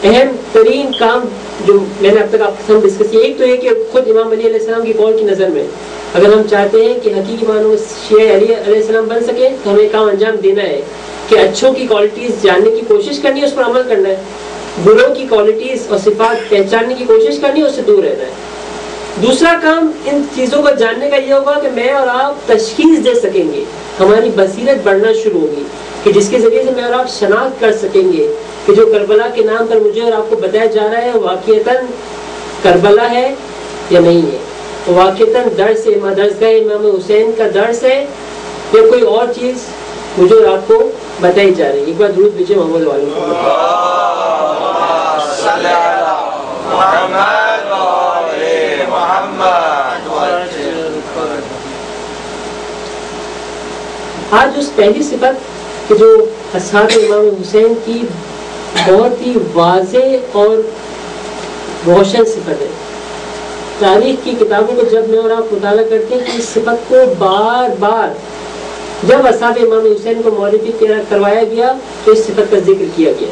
اہم ترین کام جو میں نے اب تک آپ کے سامنے ڈسکس کیا، ایک تو یہ کہ خود امام علی علیہ السلام کی قول کی نظر میں اگر ہم چاہتے ہیں کہ حقیقی معنوں شیعہ علی علیہ السلام بن سکے تو ہمیں کام انجام دینا ہے کہ اچھوں کی کوالٹیز جاننے کی کوشش کرنی ہے، اس پر عمل کرنا ہے، بروں کی کوالٹیز اور صفات پہچاننے کی کوشش کرنی ہے، اس سے دور رہنا ہے۔ دوسرا کام ان چیزوں کو جاننے کا یہ ہوگا کہ میں اور آپ تشخیص دے سکیں گے، ہماری بصیرت بڑھنا شروع ہوگی کہ جس کے ذریعے سے میں اور آپ شناخت کر سکیں گے کہ جو کربلا کے نام پر مجھے اور آپ کو بتایا جا رہا ہے واقعتاً کربلا ہے یا نہیں ہے، واقعتاً درسگاہ امام حسین کا درس ہے یا کوئی اور چیز مجھے اور آپ کو بتائی جا رہی ہے۔ ایک بار درود بھیجیں محمد والوں کو۔ آج اس پہلی صفت کہ جو اصحاب امام حسین کی بہت ہی واضح اور روشن صفت ہے، تاریخ کی کتابوں کو جب میں اور آپ مطالعہ کرتے ہیں کہ اس صفت کو بار بار جب اصحاب امام حسین کو معرفی کروایا گیا تو اس صفت کا ذکر کیا گیا۔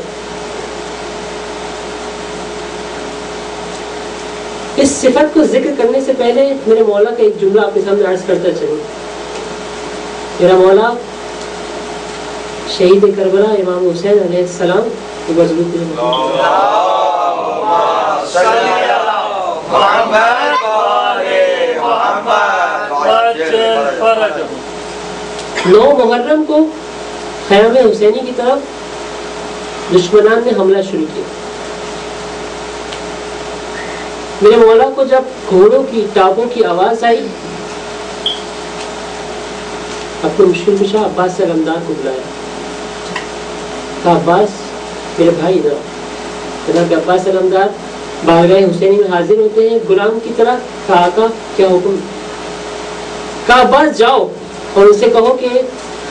اس صفت کو ذکر کرنے سے پہلے میرے مولا کا ایک جملہ آپ کے سامنے عرض کرتا چلوں۔ میرا مولا شہید کربلا امام حسین علیہ السلام نو محرم کو خیام حسینی کی طرف دشمنان نے حملہ شروع کیا۔ میرے مولا کو جب گھوڑوں کی ٹاپوں کی آواز آئی، اپنے مشکل کشا عباس سے علمدار کو بلایا، کہا عباس میرے بھائی ادھر۔ جناب عباس علمدار بارگاہ حسینی میں حاضر ہوتے ہیں غلام کی طرح. کہا آقا کیا حکم؟ کہا بس جاؤ اور ان سے کہو کہ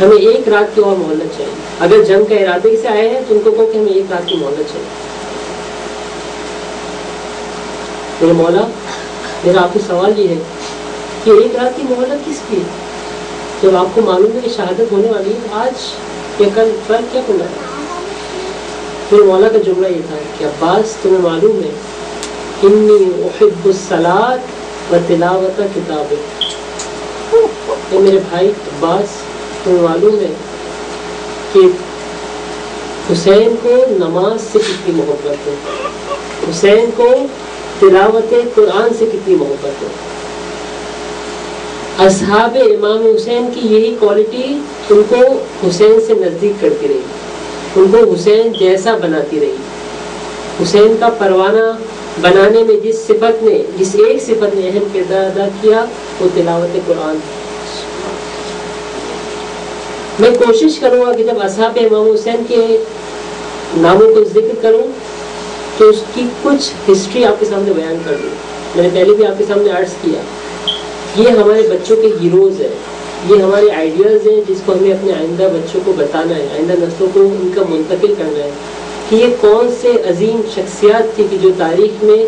ہمیں ایک رات کی اور مہلت چاہیے. اگر جنگ کا ارادے سے آئے ہیں تو ان کو کہو کہ ہمیں ایک رات کی مہلت چاہیے. میرے مولا میرا آپ کو سوال یہ ہے کہ ایک رات کی مہلت کس کی؟ جب آپ کو معلوم ہے کہ شہادت ہونے والی ہے آج یا کل، فرق کیا کرنا ہے؟ میرے مولا کا جملہ یہ تھا کہ عباس تمہیں معلوم ہے انی احب الصلاۃ و تلاوت کتاب. اے میرے بھائی عباس تمہیں معلوم ہے کہ حسین کو نماز سے کتنی محبت ہے، حسین کو تلاوت قرآن سے کتنی محبت ہے. اصحاب امام حسین کی یہی کوالٹی ان کو حسین سے نزدیک کرتی رہی، ان کو حسین جیسا بناتی رہی. حسین کا پروانہ بنانے میں جس ایک صفت نے اہم کردار ادا کیا وہ تلاوت قرآن. میں کوشش کروں گا کہ جب اصحاب امام حسین کے ناموں کو ذکر کروں تو اس کی کچھ ہسٹری آپ کے سامنے بیان کر دوں. میں نے پہلے بھی آپ کے سامنے عرض کیا یہ ہمارے بچوں کے ہیروز ہیں، یہ ہمارے آئیڈیاز ہیں جس کو ہمیں اپنے آئندہ بچوں کو بتانا ہے، آئندہ نسلوں کو ان کا منتقل کرنا ہے کہ یہ کون سے عظیم شخصیات تھی کہ جو تاریخ میں،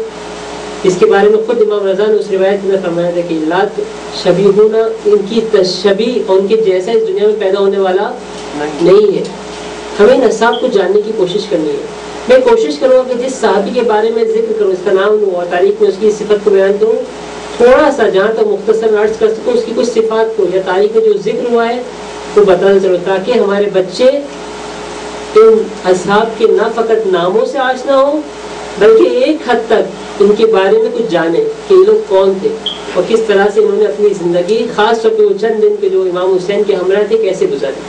اس کے بارے میں خود امام رضا نے اس روایت میں فرمایا تھا کہ لا شبیہون، ان کی تشبیہ اور ان کے جیسا اس دنیا میں پیدا ہونے والا نہیں ہے. ہمیں نصاب کو جاننے کی کوشش کرنی ہے. میں کوشش کروں گا کہ جس صحابی کے بارے میں ذکر کروں، اس کا نام لوں اور تاریخ میں اس کی صفت کو بیان کروں، تھوڑا سا جہاں تک مختصر عرض کر سکوں اس کی کچھ صفات کو یا تاریخ میں جو ذکر ہوا ہے وہ بتانا ضرور، تاکہ ہمارے بچے ان اصحاب کے نہ فقط ناموں سے آشنا ہوں بلکہ ایک حد تک ان کے بارے میں کچھ جانیں کہ یہ لوگ کون تھے اور کس طرح سے انہوں نے اپنی زندگی، خاص طور پہ وہ چند دن کے جو امام حسین کے ہمراہ تھے، کیسے گزارے.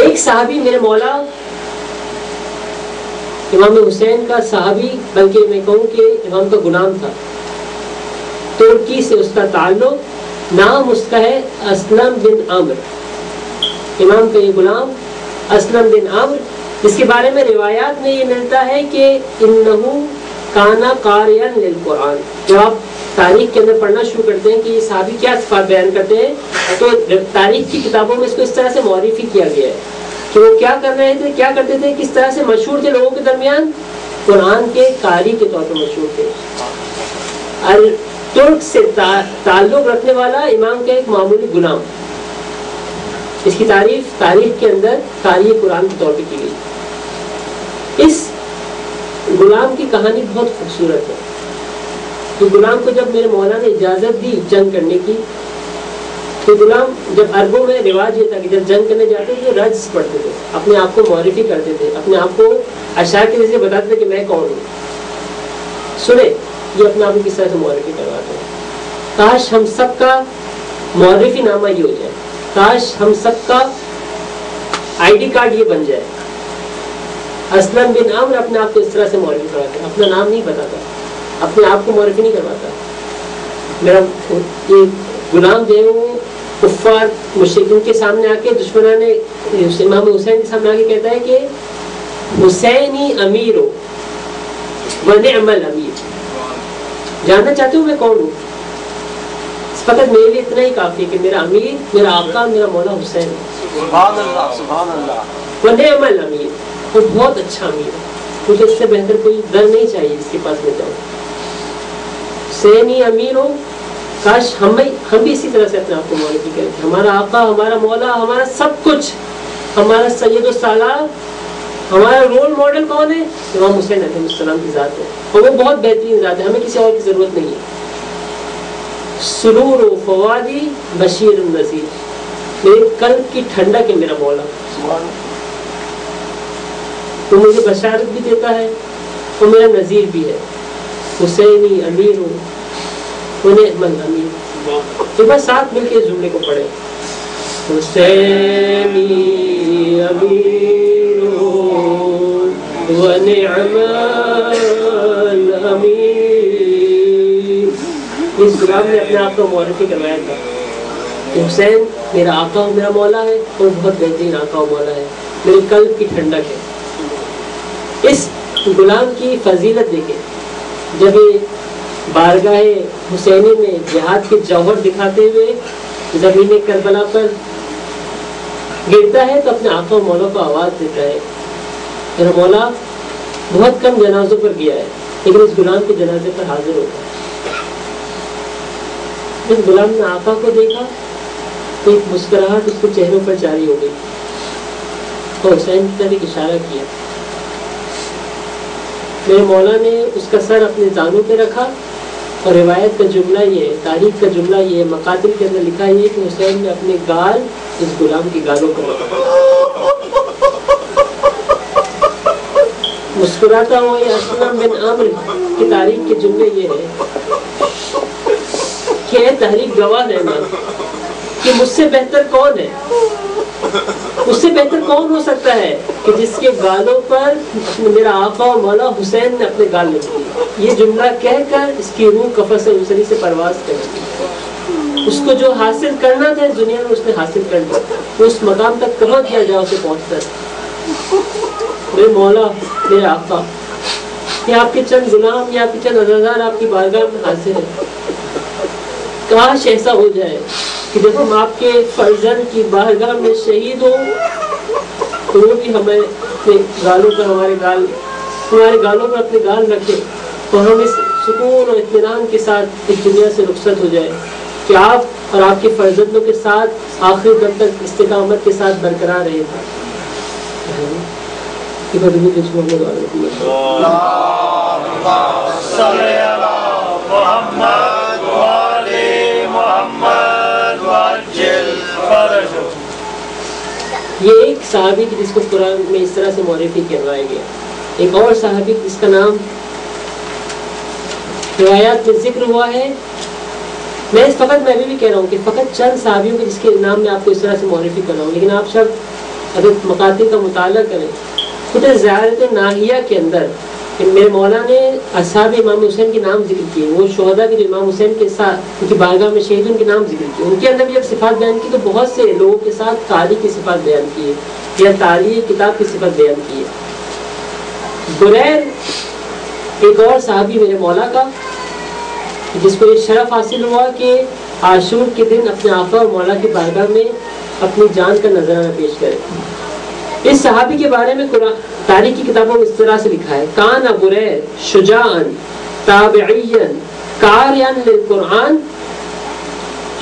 ایک صحابی میرے مولا امام حسین کا صحابی، بلکہ میں کہوں کہ امام کا غلام تھا، ترکی سے اس کا تعلق، نام اس کا ہے اسلم بن عمرو. امام کا یہ غلام اسلم بن عمرو، جس کے بارے میں روایات میں یہ ملتا ہے کہ انہو کانا قارئا للقرآن. جب آپ تاریخ کے اندر پڑھنا شروع کرتے ہیں کہ یہ صحابی کیا صفات بیان کرتے ہیں تو تاریخ کی کتابوں میں اس کو اس طرح سے معرفی کیا گیا ہے کہ وہ کیا کر رہے تھے، کیا کرتے تھے، کس طرح سے مشہور تھے لوگوں کے درمیان، قرآن کے قاری کے طور پر مشہور تھے. ترک سے تعلق رکھنے والا امام کا ایک معمولی غلام. اس کی تعریف تاریخ کے اندر قاری قرآن کے طور پہ کی گئی. اس غلام کی کہانی بہت خوبصورت ہے. تو غلام کو جب میرے مولا نے اجازت دی جنگ کرنے کی تو غلام، جب عربوں میں رواج یہ تھا کہ جب جنگ کرنے جاتے تھے رجز پڑھتے تھے، اپنے آپ کو معرفی کرتے تھے، اپنے آپ کو اشعار کے ذریعے بتاتے تھے کہ میں کون ہوں. سنیں یہ اپنے آپ کو کس طرح سے معرفی کرواتے ہیں. کاش ہم سب کا معرفی نامہ یہ ہو جائے، کاش ہم سب کا آئی ڈی کارڈ یہ بن جائے. اسلم بن عمرو اپنے آپ کو اس طرح سے معرفی کرواتے ہیں، اپنا نام نہیں بتاتا، اپنے آپ کو معرفی نہیں کرواتا. میرا یہ غلام جو ہے وہ کفار مشرکین کے سامنے آ کے، دشمنان امام حسین کے سامنے آ کے کہتا ہے کہ حسینی امیر ہو و نعم الامیر. جاننا چاہتے ہو میں کون ہوں؟ فقط میرے لیے اتنا ہی کافی ہے کہ میرا امیر، میرا آقا، میرا مولا حسین ہے.
سبحان اللہ، سبحان اللہ.
و نعم الامیر، وہ بہت اچھا امیر ہے، مجھے اس سے بہتر کوئی در نہیں چاہیے جس کے پاس میں جاؤں. حسینی امیر ہو، کاش ہم بھی اسی طرح سے اپنے آپ کو معرفی کریں کہ ہمارا آقا، ہمارا مولا، ہمارا سب کچھ، ہمارا سید السالار، ہمارا رول ماڈل کون ہے؟ امام حسین علیہ السلام کی ذات ہے، اور وہ بہت بہترین ذات ہے، ہمیں کسی اور کی ضرورت نہیں ہے. سرور و فوادی بشیر النذیر، میرے قلب کی ٹھنڈک ہے میرا مولا، تو مجھے بشارت بھی دیتا ہے اور میرا نذیر بھی ہے. حسینی امیر ہوں ونعم الامیر. تو بس ساتھ مل کے اس جملے کو پڑھیں. حسینی امیر ونعم الامیر. اس غلام نے اپنے آپ کو معرفی کروایا تھا کہ حسین میرا آقا اور میرا مولا ہے، اور بہت بہترین آقا و مولا ہے، میرے قلب کی ٹھنڈک ہے. اس غلام کی فضیلت دیکھیں، جب یہ بارگاہ حسینی میں جہاد کے جوہر دکھاتے ہوئے زمین کربلا پر گرتا ہے تو اپنے آقا و مولا کو آواز دیتا ہے، میرا مولا بہت کم جنازوں پر گیا ہے لیکن اس غلام کے جنازے پر حاضر ہوتا ہے۔ جب غلام نے آقا کو دیکھا تو ایک مسکراہٹ اس کے چہروں پر جاری ہو گئی اور حسین کی طرف ایک اشارہ کیا۔ میرے مولا نے اس کا سر اپنے زانوں پہ رکھا اور روایت کا جملہ یہ ہے، تاریخ کا جملہ یہ ہے، مقاتل کے اندر لکھا یہ کہ حسین نے اپنے گال اس غلام کی گالوں پر رکھا۔ مسکراتا ہوا یہ اسلم بن عامر کی تاریخ کے جملے یہ ہے کہ اے تحریک گواہ رحمان کہ مجھ سے بہتر کون ہے، مجھ سے بہتر کون ہو سکتا ہے کہ جس کے گالوں پر میرا آقا و مولا حسین نے اپنے گال لکھے۔ یہ جملہ کہہ کر اس کی روح قفس اسری سے پرواز کر گئی۔ اس کو جو حاصل کرنا تھا اس دنیا میں اس نے حاصل کر لیا، وہ اس مقام تک کہاں کیا جائے اسے پہنچتا ہے۔ میرے مولا میرے آقا، یہ آپ کے چند غلام یا آپ کے چند عزادار آپ کی بارگاہ میں حاضر ہیں، کاش ایسا ہو جائے کہ جب ہم آپ کے فرزند کی بارگاہ میں شہید ہوں تو وہ بھی ہمیں اپنے گالوں پر ہمارے گالوں پر اپنے گال رکھے اور ہم اس سکون اور اطمینان کے ساتھ اس دنیا سے رخصت ہو جائے کہ آپ اور آپ کے فرزندوں کے ساتھ آخری دم تک استقامت کے ساتھ برقرار رہے تھے۔ یہ ایک صحابی کی جس کو قرآن میں اس طرح سے معرفی کروایا گیا، ایک اور صحابی جس کا نام روایات میں ذکر ہوا ہے۔ میں بھی کہہ رہا ہوں کہ فقط چند صحابیوں کے جس کے نام میں آپ کو اس طرح سے معرفی کر رہا ہوں، لیکن آپ سب اگر مقاتل کا مطالعہ کریں خود زیارت ناہیہ کے اندر میرے مولا نے اصحاب امام حسین کے نام ذکر کیے، وہ شہداء کے جو امام حسین کے ساتھ ان کی بارگاہ میں شہید ان کے نام ذکر کیے، ان کے اندر بھی جب صفات بیان کی تو بہت سے لوگوں کے ساتھ قاری کی صفات بیان کی ہے یا تاریخ کتاب کی صفت بیان کی ہے۔ بریر ایک اور صحابی میرے مولا کا جس کو یہ شرف حاصل ہوا کہ عاشور کے دن اپنے آقا اور مولا کی بارگاہ میں اپنی جان کا نذرانہ پیش کرے۔ اس صحابی کے بارے میں قرآن تاریخ کی کتابوں میں اس طرح سے لکھا ہے، کان بریر شجاعا تابعیا قارئا للقرآن،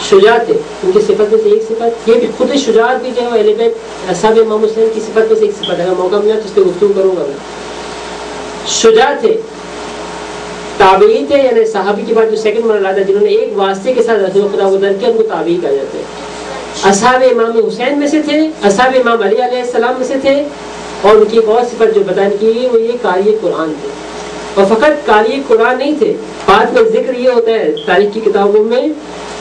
شجاع تھے، ان کی صفت میں سے ایک صفت یہ بھی خود شجاعت بھی جو ہے اہل بیت اصحاب امام حسین کی صفت میں سے ایک صفت ہے، اگر موقع ملا تو اس پہ گفتگو کروں گا میں۔ شجاع تھے، تابعی تھے، یعنی صحابی کے بعد جو سیکنڈ مرحلہ تھا جنہوں نے ایک واسطے کے ساتھ رسول خدا کو در کیا ان کو تابعی کہا جاتا ہے۔ اصحاب امام حسین میں سے تھے، اصحاب امام علی علیہ السلام میں سے تھے، اور ان کی ایک اور صفت جو بیان کی گئی وہ یہ قاری قرآن تھے، اور فقط قاری قرآن نہیں تھے، بعد میں ذکر یہ ہوتا ہے تاریخ کی کتابوں میں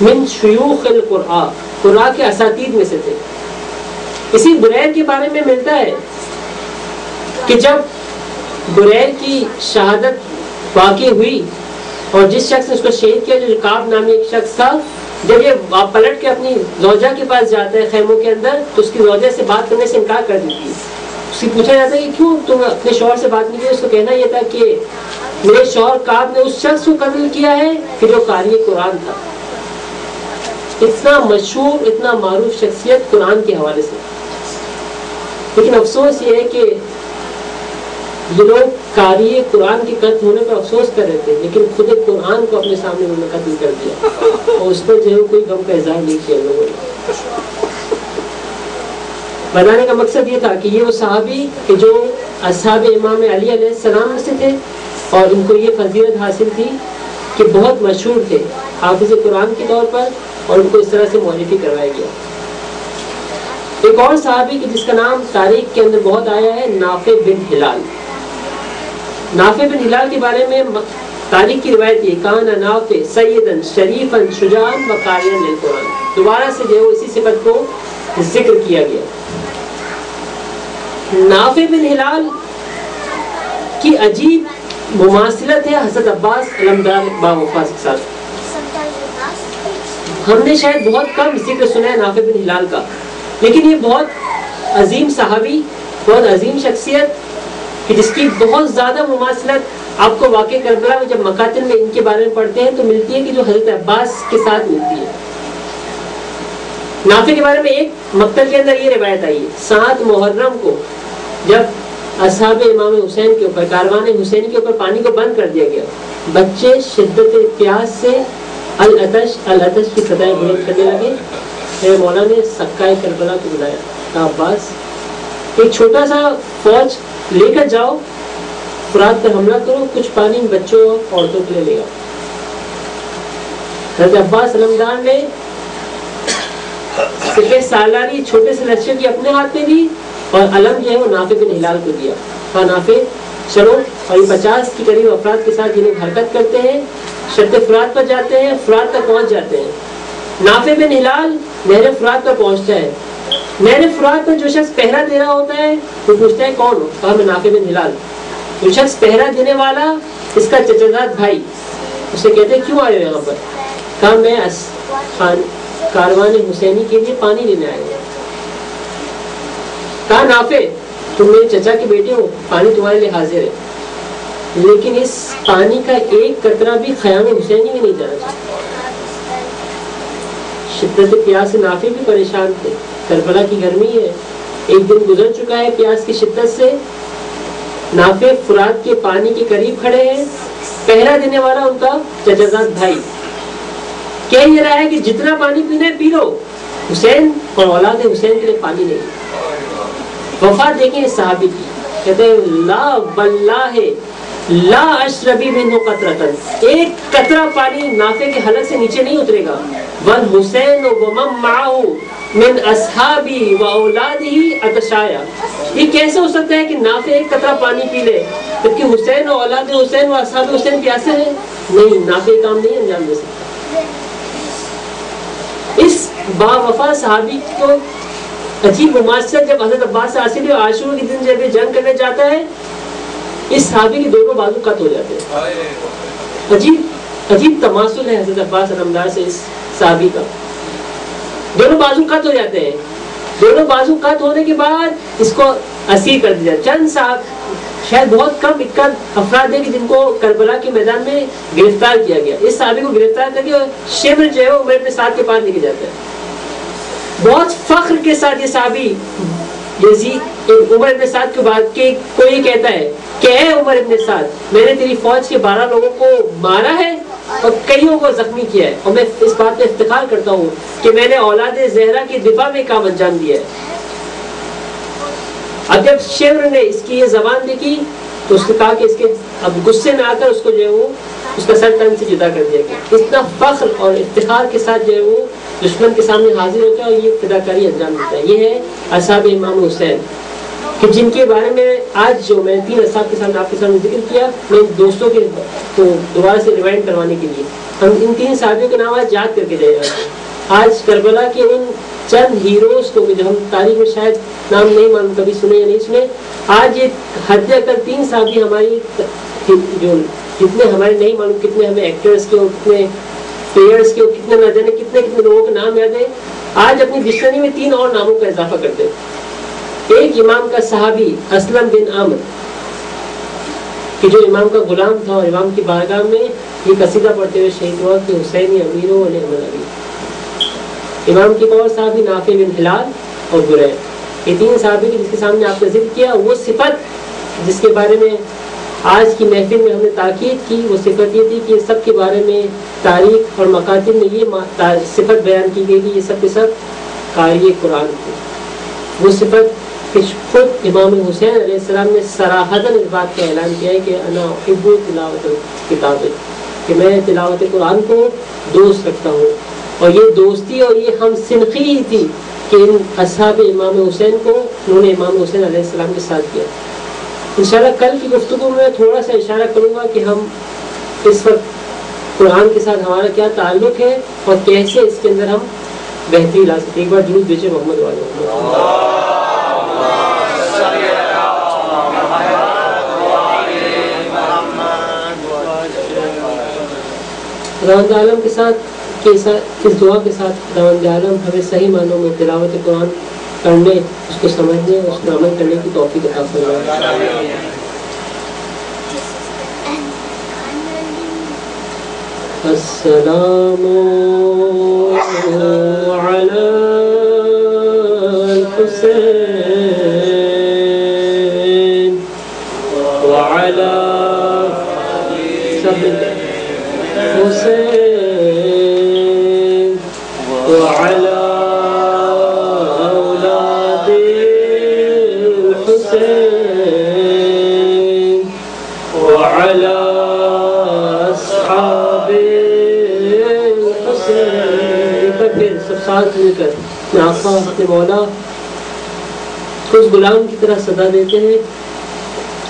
من شیوخ القرآن، قرآن کے اساتید میں سے تھے۔ اسی بریر کے بارے میں ملتا ہے کہ جب بریر کی شہادت واقع ہوئی اور جس شخص نے اس کو شہید کیا جو کعب نامی ایک شخص تھا، جب یہ پلٹ کے اپنی زوجہ کے پاس جاتا ہے خیموں کے اندر تو اس کی زوجہ سے بات کرنے سے انکار کر دیتی ہے۔ اس سے پوچھا جاتا ہے کہ کیوں تم اپنے شوہر سے بات نہیں کی؟ اس کو کہنا یہ تھا کہ میرے شوہر کعب نے اس شخص کو قتل کیا ہے کہ جو قاری قرآن تھا۔ اتنا مشہور اتنا معروف شخصیت قرآن کے حوالے سے، لیکن افسوس یہ ہے کہ یہ لوگ قاری قرآن کے قتل ہونے پر افسوس کر رہے تھے لیکن خود قرآن کو اپنے سامنے انہوں نے قتل کر دیا اور اس پر جو ہے کوئی غم کا اظہار نہیں کیا لوگوں نے۔ بتانے کا مقصد یہ تھا کہ یہ وہ صحابی کہ جو اصحاب امام علی علیہ السلام میں سے تھے اور ان کو یہ فضیلت حاصل تھی کہ بہت مشہور تھے حافظ قرآن کے طور پر، اور ان کو اس طرح سے معرفی کروایا گیا۔ ایک اور صحابی کہ جس کا نام تاریخ کے اندر بہت آیا ہے، نافع بن ہلال۔ نافع بن ہلال کے بارے میں تاریخ کی روایت یہ، کان نافع سیدن شریفا شجاعا وقارئا للقرآن، دوبارہ سے جو ہے اسی صفت کو ذکر کیا گیا۔ نافع بن ہلال کی عجیب مماثلت ہے حضرت عباس علمدار باوفاس کے ساتھ۔ ہم نے شاید بہت کم ذکر سنا ہے نافع بن ہلال کا، لیکن یہ بہت عظیم صحابی، بہت عظیم شخصیت کہ جس کی بہت زیادہ مماثلت آپ کو واقع کربلا میں جب مقاتل میں ان کے بارے میں پڑھتے ہیں تو ملتی ہے کہ جو حضرت عباس کے ساتھ ملتی ہے. نافع کے بارے میں ایک مقتل کے اندر یہ روایت آئی ہے 7 محرم کو جب اصحاب امام حسین کے اوپر کاروان حسین کے اوپر پانی کو بند کر دیا گیا, بچے شدت پیاس سے العطش کی صدائیں بلند کرنے لگے. میرے مولا نے سکائے کربلا کو بلایا, کہا عباس ایک چھوٹا سا فوج لے کر جاؤ, فرات پر حملہ کرو, کچھ پانی بچوں اور عورتوں کے لیے لے آؤ. حضرت عباس علمدار نے سپہ سالاری چھوٹے سے لشکر کی اپنے ہاتھ میں دی اور علم جو ہے وہ نافع بن ہلال کو دیا. کہا نافع چلو, اور یہ 50 کے قریب افراد کے ساتھ جنہیں حرکت کرتے ہیں, شط فرات پر جاتے ہیں, فرات تک پہنچ جاتے ہیں. نافع بن ہلال نہر فرات پر پہنچتا ہے. نہر فرات پر جو شخص پہرا دے رہا ہوتا ہے وہ پوچھتا ہے کون ہو؟ کہا میں نافع بن ہلال. جو شخص پہرا دینے والا اس کا چچزاد بھائی, اسے کہتے ہیں کیوں آئے ہو یہاں پر؟ کہا میں کاروان حسینی کے لیے پانی لینے آئے ہیں. کہا نافع تم میرے چچا کے بیٹے ہو, پانی تمہارے لیے حاضر ہے, لیکن اس پانی کا ایک قطرہ بھی خیام حسینی میں نہیں جانا چاہیے. شدت پیاس سے نافع بھی پریشان تھے, کربلا کی گرمی ہے, ایک دن گزر چکا ہے پیاس کی شدت سے. نافع فرات کے پانی کے قریب کھڑے ہیں, پہرا دینے والا ان کا چچازاد بھائی کہہ یہ رہا ہے کہ جتنا پانی پینا ہے پی لو, حسین اور اولاد حسین کے لیے پانی نہیں. وفا دیکھیں اس صحابی کی, کہتے ہیں لا واللہ لا اشربی منہ قطرۃ, ایک قطرہ پانی نافع کے حلق سے نیچے نہیں اترے گا. والحسین ومن معه من اصحابی و اولادہ عطشایا, یہ کیسے ہو سکتا ہے کہ نافع ایک قطرہ پانی پی لے جبکہ حسین و اولاد حسین و اصحاب حسین پیاسے ہیں؟ نہیں, نافع کام نہیں انجام دے سکتا. اس با وفا صحابی کو عجیب مماثلت جب حضرت عباس سے حاصل ہے. عاشور کے دن جب یہ جنگ کرنے جاتا ہے اس صحابی کے دونوں بازو قط ہو جاتے ہیں. عجیب تماثل ہے حضرت عباس علمدار سے اس صحابی کا, دونوں بازو قط ہو جاتے ہیں. دونوں بازو قط ہونے کے بعد اس کو اسیر کر دیا. چند صاحب شاید بہت کم افراد ہیں کہ جن کو کربلا کے میدان میں گرفتار کیا گیا. اس صحابی کو گرفتار کر کے شمر جو ہے وہ عمر ابن سعد کے پاس لے کے جاتا ہے. بہت فخر کے ساتھ یہ صحابی یزید عمر ابن سعد کے بعد کہ کوئی یہ کہتا ہے کہ اے عمر ابن سعد میں نے تیری فوج کے 12 لوگوں کو مارا ہے اور کئیوں کو زخمی کیا ہے, اور میں اس بات پہ افتخار کرتا ہوں کہ میں نے اولاد زہرا کی دفاع میں کام انجام دیا ہے. اب جب شمر نے اس کی یہ زبان دیکھی تو اس نے کہا کہ اس کے اب غصے میں آ کر اس کو جو ہے وہ اس کا سر تن سے جدا کر دیا گیا. اتنا فخر اور افتخار کے ساتھ جو ہے وہ دشمن کے سامنے حاضر ہوتا ہے اور یہ فداکاری انجام دیتا ہے. یہ ہے اصحاب امام حسین کہ جن کے بارے میں آج جو میں 3 اصحاب کے سامنے آپ کے سامنے ذکر کیا, میں دوستوں کے کو دوبارہ سے ریوائنڈ کروانے کے لیے ہم ان 3 صحابیوں کے نام آج یاد کر کے جائے گا. آج کربلا کے ان چند ہیروز کو جو ہم تاریخ میں شاید نام نہیں معلوم کبھی سنے یا نہیں سنے, آج یہ حد اکثر 3 صحابی ہماری جو جتنے ہمارے نہیں معلوم کتنے ہمیں ایکٹرز کے اور کتنے پلیئرز کے اور کتنے نہ جانے کتنے لوگوں کے نام یاد ہیں, آج اپنی ڈکشنری میں 3 اور ناموں کا اضافہ کرتے ہیں. ایک امام کا صحابی اسلم بن عامر کہ جو امام کا غلام تھا اور امام کی بارگاہ میں یہ قصیدہ پڑھتے ہوئے شہید ہوا کہ حسینی امیرو و نعم العلی. امام کی اور صحابی نافع بن ہلال اور برید, یہ 3 صحابی جس کے سامنے آپ نے ذکر کیا. وہ صفت جس کے بارے میں آج کی محفل میں ہم نے تاکید کی وہ صفت یہ تھی کہ سب کے بارے میں تاریخ اور مکاتب میں یہ صفت بیان کی گئی کہ یہ سب کے سب قاری قرآن تھے. وہ صفت کہ خود امام حسین علیہ السلام نے صراحتاً اس بات کا اعلان کیا ہے کہ انا احب تلاوت کتاب, کہ میں تلاوت قرآن کو دوست رکھتا ہوں. اور یہ دوستی اور یہ ہم سنخی ہی تھی کہ ان اصحاب امام حسین کو انہوں نے امام حسین علیہ السلام کے ساتھ کیا. انشاءاللہ کل کی گفتگو میں تھوڑا سا اشارہ کروں گا کہ ہم اس وقت قرآن کے ساتھ ہمارا کیا تعلق ہے اور کیسے اس کے اندر ہم بہتری لا سکتے. ایک بار درود بھیجے محمد والے. رحمت عالم کے ساتھ اس دعا کے ساتھ رحمت عالم ہمیں صحیح معنوں میں تلاوت قرآن کرنے, اس کو سمجھنے, اس کو عمل کرنے کی توفیق عطا فرمائے. السلام علی الحسین وعلی حسین وعلی اولاد الحسین وعلی اصحاب الحسین. پھر سب ساتھ مل کر آقا اپنے مولا کو اس غلام کی طرح صدا دیتے ہیں.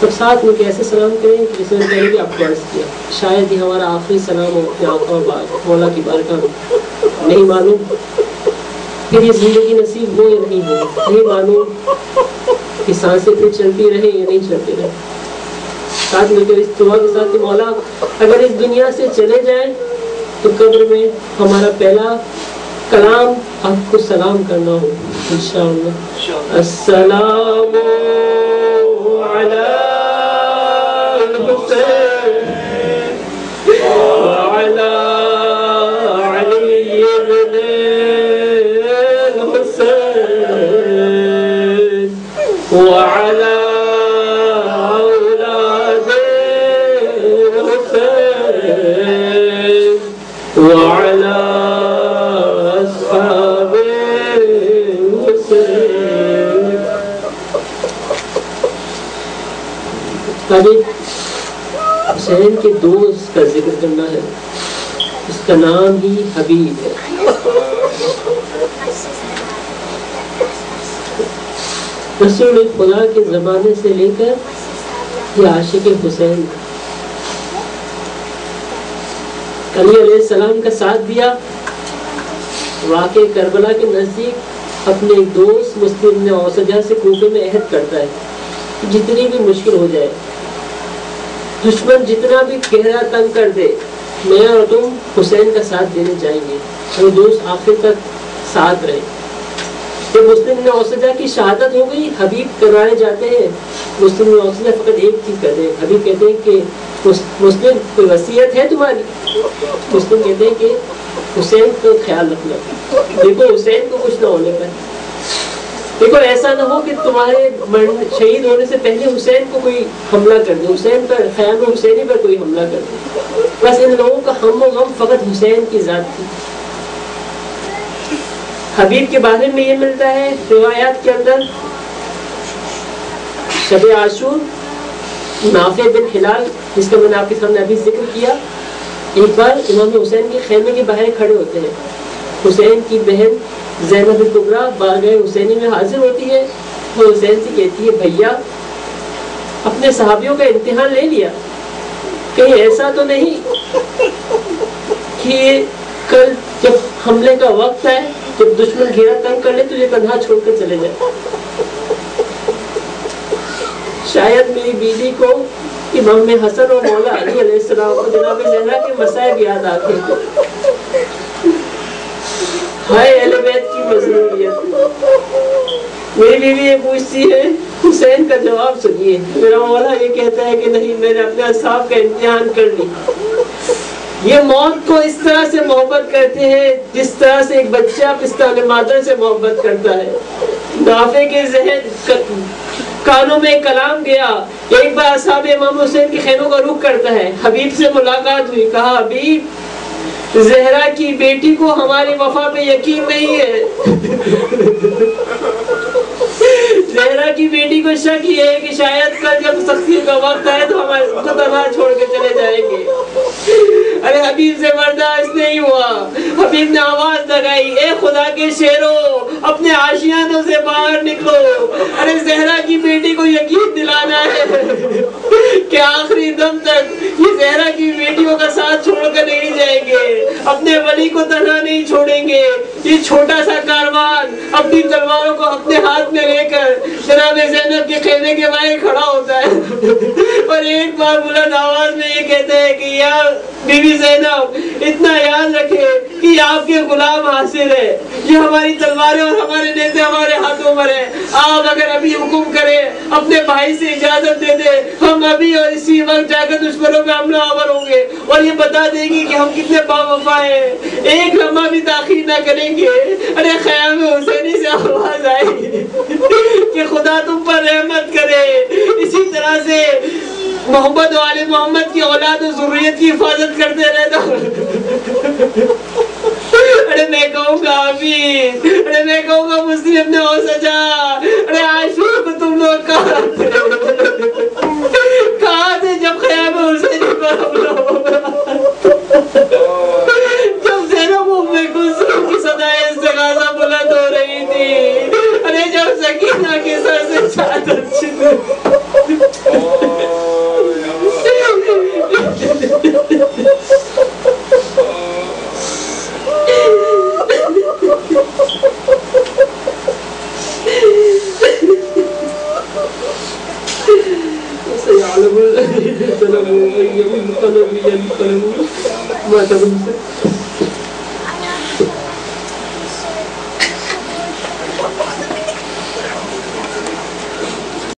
سب ساتھ مل کے ایسے سلام کریں کہ جس نے پہلے بھی آپ کو عرض کیا شاید ہی ہمارا آخری سلام ہو اپنے آقا مولا کی بارگاہ میں. نہیں معلوم پھر یہ زندگی نصیب ہو یا نہیں ہو, نہیں معلوم کہ سانسیں پھر چلتی رہیں یا نہیں چلتی رہیں. ساتھ مل کر اس دعا کے ساتھ کہ مولا اگر اس دنیا سے چلے جائیں تو قبر میں ہمارا پہلا کلام آپ کو سلام کرنا ہو انشاءاللہ. السلام علی الحسین وعلی علی بن الحسین وعلی اولاد الحسین وعلی اصحاب الحسین. حسین کے دوست کا ذکر کرنا ہے. اس کا نام ہی حبیب ہے. رسول خدا کے زمانے سے لے کر یہ عاشق حسین علی علیہ السلام کا ساتھ دیا. واقع کربلا کے نزدیک اپنے ایک دوست مسلم نے اوسجہ سے کوفے میں عہد کرتا ہے جتنی بھی مشکل ہو جائے, دشمن جتنا بھی گہرا تنگ کر دے, میں اور تم حسین کا ساتھ دینے جائیں گے. وہ دوست آخر تک ساتھ رہے. جب مسلم نے اوسجہ کی شہادت ہو گئی, حبیب کرائے جاتے ہیں. مسلم نے اوسجہ فقط ایک چیز کہتے ہیں. حبیب کہتے ہیں کہ مسلم کوئی وصیت ہے تمہاری؟ مسلم کہتے ہیں کہ حسین کا خیال رکھنا. دیکھو حسین کو کچھ نہ ہونے کا. دیکھو ایسا نہ ہو کہ تمہارے شہید ہونے سے پہلے حسین کو کوئی حملہ کر دے, حسین پر خیام حسینی پر کوئی حملہ کر دے. بس ان لوگوں کا ہم و غم فقط حسین کی ذات تھی. حبیب کے بارے میں یہ ملتا ہے روایات کے اندر, شب عاشور نافع بن ہلال جس کا میں نے آپ کے سامنے ابھی ذکر کیا, ایک بار امام حسین کے خیمے کے باہر کھڑے ہوتے ہیں. حسین کی بہن زینب کبریٰ بارگاہ حسینی میں حاضر ہوتی ہے. وہ حسین سے کہتی ہے بھیا اپنے صحابیوں کا امتحان لے لیا, کہیں ایسا تو نہیں کہ کل جب حملے کا وقت ہے, جب دشمن گھیرا تنگ کر لے تو یہ تنہا چھوڑ کر چلے جائے. شاید میری بیوی کو امام حسن اور مولا علی علیہ السلام کو جناب زہرا کے مصائب یاد آتے ہیں. ہائے اہل بیت کی مظلومیت. میری بیوی یہ پوچھتی ہے حسین کا جواب سنیے. میرا مولا یہ کہتا ہے کہ نہیں, میں نے اپنے اصحاب کا امتحان کر لی. یہ موت کو اس طرح سے محبت کرتے ہیں جس طرح سے ایک بچہ پستان مادر سے محبت کرتا ہے. نافع کے ذہن کانوں میں کلام گیا. ایک بار اصحاب امام حسین کے خیموں کا رخ کرتا ہے. حبیب سے ملاقات ہوئی. کہا حبیب زہرا کی بیٹی کو ہماری وفا پہ یقین نہیں ہے. زہرا کی بیٹی کو شک یہ ہے کہ شاید کل جب سختی کا وقت آئے تو ہمارے کو تنہا چھوڑ کے چلے جائیں گے. ارے حبیب سے برداشت نہیں ہوا. حبیب نے آواز لگائی, اے خدا کے شیروں اپنے آشیانوں سے باہر نکلو. ارے زہرا کی بیٹی کو یقین دلانا ہے کہ آخری دم تک یہ زہرا کی بیٹیوں کا ساتھ چھوڑ کر نہیں جائیں گے, اپنے ولی کو تنہا نہیں چھوڑیں گے. یہ چھوٹا سا کاروان اپنی تلواروں کو اپنے ہاتھ میں لے کر جناب زینب کے خیمے کے باہر کھڑا ہوتا ہے اور ایک بار بلند آواز میں یہ کہتے ہیں کہ یا بی بی زینب اتنا یاد رکھے کہ یہ آپ کے غلام حاصل ہے، یہ ہماری تلواریں اور ہمارے نیزے ہمارے ہاتھوں پر ہیں، آپ اگر ابھی حکم کریں اپنے بھائی سے اجازت دے دیں، ہم ابھی اور اسی وقت جا کر دشمنوں پہ حملہ آور ہوں گے اور یہ بتا دیں گے کہ ہم کتنے باوفا ہیں، ایک لمحہ بھی تاخیر نہ کریں گے۔ ارے خیام حسینی سے آواز آئی کہ خدا تم پر رحمت کرے، اسی طرح سے محمد و آل محمد کی اولاد و ذریت کی حفاظت کرتے رہنا۔ ارے میں کہوں گا حفیظ، ارے میں کہوں گا مسلم ابن اوسجا، ارے عاشق کو تم لوگ کہاں تھے جب خیام حسینی پر حملہ ہوگا، جب زینب ام کلثوم کی صدائے استغاثہ بلند ہو رہی تھی، ارے جب سکینہ کے سر سے چادر چھن سيعلم الذين ظلموا أي منقلب ينقلبون.